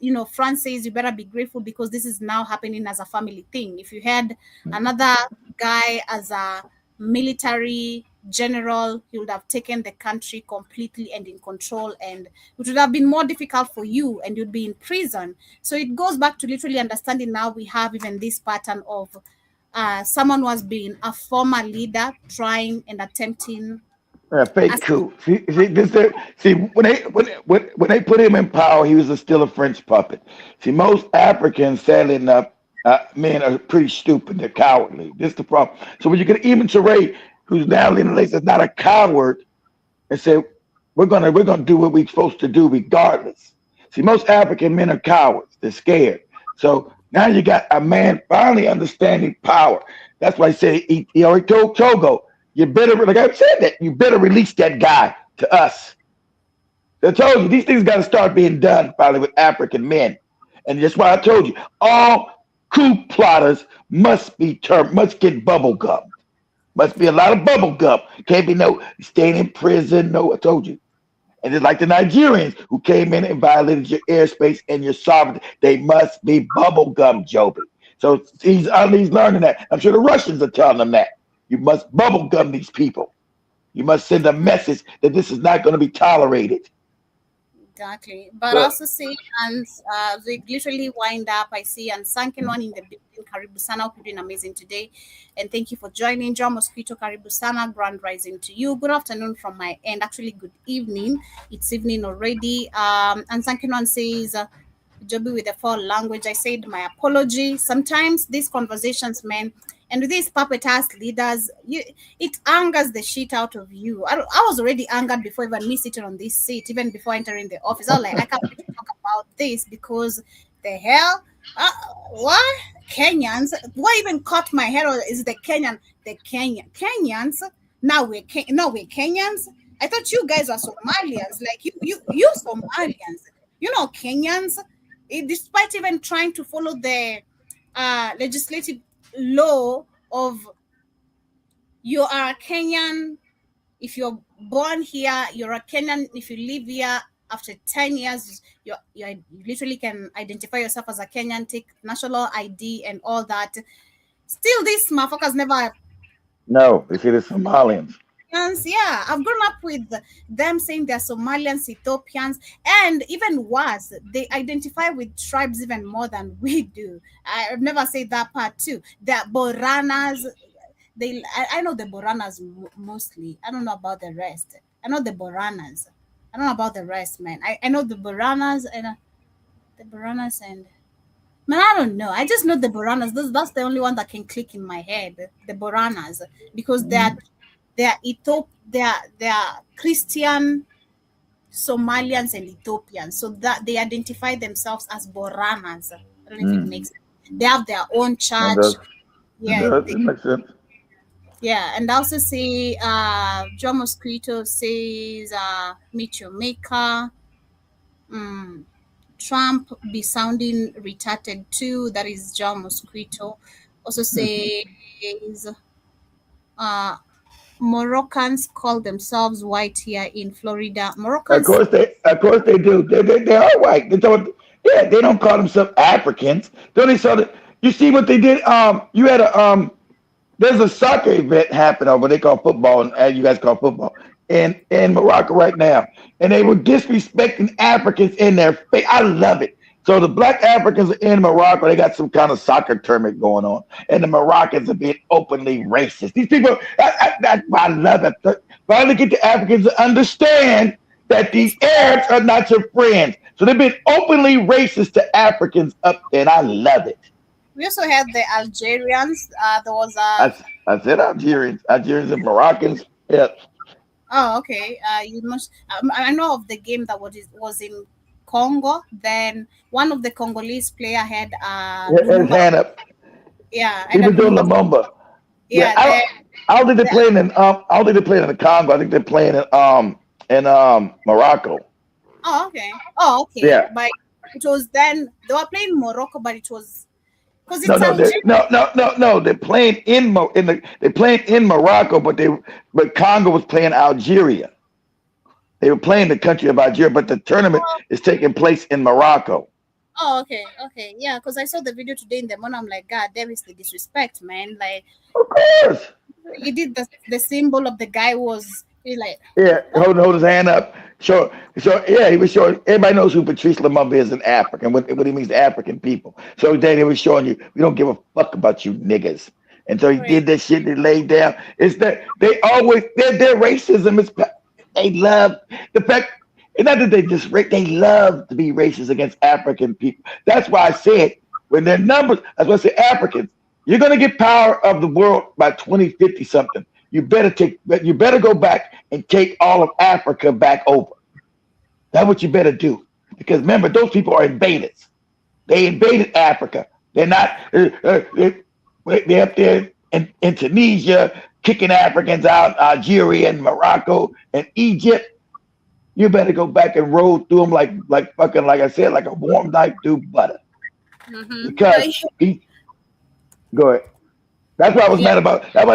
D: You know, France says you better be grateful because this is now happening as a family thing. If you had another guy as a military general, he would have taken the country completely and in control, and it would have been more difficult for you and you'd be in prison. So it goes back to literally understanding now we have even this pattern of someone who has been a former leader trying and attempting
F: A fake
D: as
F: coup. See, when they put him in power, he was still a French puppet. See, most Africans, sadly enough, men are pretty stupid. They're cowardly. This is the problem. So when you get even Teray, who's now leading the race, is not a coward, and say we're gonna do what we're supposed to do regardless. See, most African men are cowards. They're scared. So now you got a man finally understanding power. That's why I say he already told Togo, you better, like I said, that you better release that guy to us. I told you these things got to start being done finally with African men, and that's why I told you all coup plotters must get bubble gum. Must be a lot of bubble gum. Can't be no staying in prison. No, I told you. And just like the Nigerians who came in and violated your airspace and your sovereignty, they must be bubble gum, Joby. So he's learning that. I'm sure the Russians are telling them that. You must bubble gum these people. You must send a message that this is not going to be tolerated.
D: exactly. But
F: So,
D: also see, and we literally wind up. I see and sunken one in the building. Karibu sana, hope you're doing amazing today, and thank you for joining. John Mosquito, Karibu sana, grand rising to you. Good afternoon from my end. Actually, good evening. It's evening already. And sunken one says. Joby with the foul language. I said my apology. Sometimes these conversations, man, and with these puppet ass leaders, it angers the shit out of you. I was already angered before even me sitting on this seat, even before entering the office. I was like, I can't wait to talk about this because the hell, what Kenyans? What even caught my head is the Kenyans. Now we're Kenyans. I thought you guys were Somalians, like you Somalians. You know, Kenyans, despite even trying to follow the legislative law of you are a Kenyan if you're born here, you're a Kenyan. If you live here after 10 years, you literally can identify yourself as a Kenyan, take national ID and all that. Still, these motherfuckers never.
F: No, they say the Somalians.
D: Yeah, I've grown up with them saying they're Somalians, Ethiopians, and even worse, they identify with tribes even more than we do. I've never said that part too. They're Boranas. I know the Boranas mostly. I don't know about the rest. I know the Boranas. I don't know about the rest, man. I know the Boranas and the Boranas and man, I don't know. I just know the Boranas. That's the only one that can click in my head. The Boranas, because they're Christian Somalians and Ethiopians, so that they identify themselves as Boranas. I don't know if it makes sense. They have their own
F: It
D: church.
F: does.
D: Yeah,
F: It makes sense.
D: yeah, and I also see John Mosquito says meet your maker. Trump be sounding retarded too. That is John Mosquito. Also says uh Moroccans call themselves white here in Florida.
F: Of
D: Moroccans,
F: course they do. They are white. They don't call themselves Africans. Don't they? You see what they did? You had a there's a soccer event happening over they call football, as you guys call football, in Morocco right now, and they were disrespecting Africans in their face. I love it. So the black Africans are in Morocco. They got some kind of soccer tournament going on, and the Moroccans are being openly racist. These people, I love it. Finally get the Africans to understand that these Arabs are not your friends. So they've been openly racist to Africans up there, and I love it.
D: we also had the Algerians. There was a
F: I said Algerians and Moroccans. Yeah.
D: oh okay. You must. I know of the game that was in Congo. Then one of the Congolese player had
F: His hand up.
D: yeah,
F: He
D: and
F: was doing
D: Lumumba.
F: Lumumba.
D: Yeah,
F: I don't think they're playing in I don't think they're playing in the Congo. I think they're playing in Morocco.
D: oh okay. Oh okay.
F: Yeah.
D: But it was then they were playing Morocco, but it was because
F: No,
D: it's
F: no,
D: Algeria.
F: no. They're playing they're playing in Morocco, but Congo was playing Algeria. They were playing the country of Algeria, but the tournament is taking place in Morocco.
D: Oh, okay, okay, yeah. Because I saw the video today in the morning. I'm like, God, there is the disrespect, man. Like,
F: Of course.
D: he did the symbol of the guy was he like,
F: Yeah, hold his hand up. Sure. Yeah, he was showing. Everybody knows who Patrice Lumumba is in Africa, and what he means to African people. So then he was showing you, we don't give a fuck about you niggas. And so he did that shit. They laid down. It's that they always their racism is. They love the fact. It's not that they love to be racist against African people. That's why I said when their numbers, that's why I say Africans, you're gonna get power of the world by 2050 something. You better go back and take all of Africa back over. That's what you better do. Because remember, those people are invaders. They invaded Africa. They're not they're up there in Tunisia kicking Africans out, Algeria and Morocco and Egypt. You better go back and roll through them like fucking, like I said, like a warm knife through butter. Because go ahead. That's why I was mad about. That's why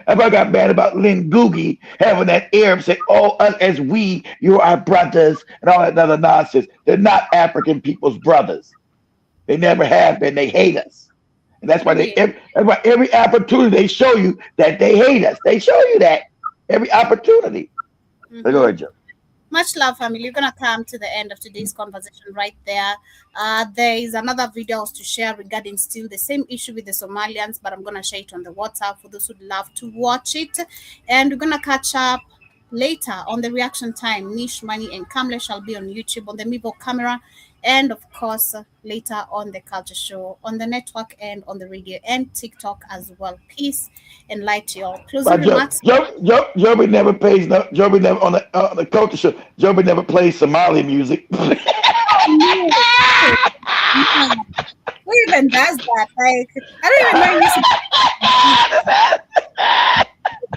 F: I got mad about Lynn Googie having that Arab say, "Oh, us as we, you're our brothers," and all that other nonsense. They're not African people's brothers. They never have been. They hate us, and that's why every opportunity they show you that they hate us. They show you that every opportunity. So go ahead, Joe.
D: much love, family. We're gonna come to the end of today's conversation right there. There is another video to share regarding still the same issue with the Somalians, but I'm gonna share it on the WhatsApp for those who'd love to watch it. And we're gonna catch up later on the reaction time. Niche, Money, and Kamle shall be on YouTube on the Mivo camera, and of course later on the Culture Show on the network and on the radio and TikTok as well. Peace and light to y'all. Closing remarks.
F: Joby never plays. Joby never on the Culture Show. Joby never plays Somali music.
D: Who even does that? Like, I don't even know.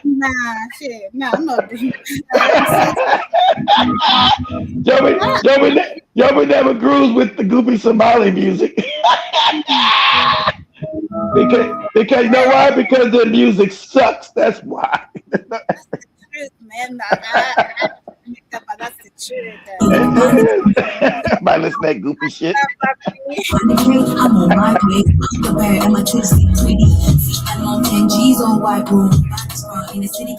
D: Nah, shit. No, I'm not doing that.
F: Joby never grooves with the goofy Somali music. because you know why? Because their music sucks. That's why.
D: That's the truth, man. man. But that's the truth.
F: By listening to that goofy shit.
B: I'm on my way. Where am I Tuesday? 3D. I'm on 10 G's on white room. In the city.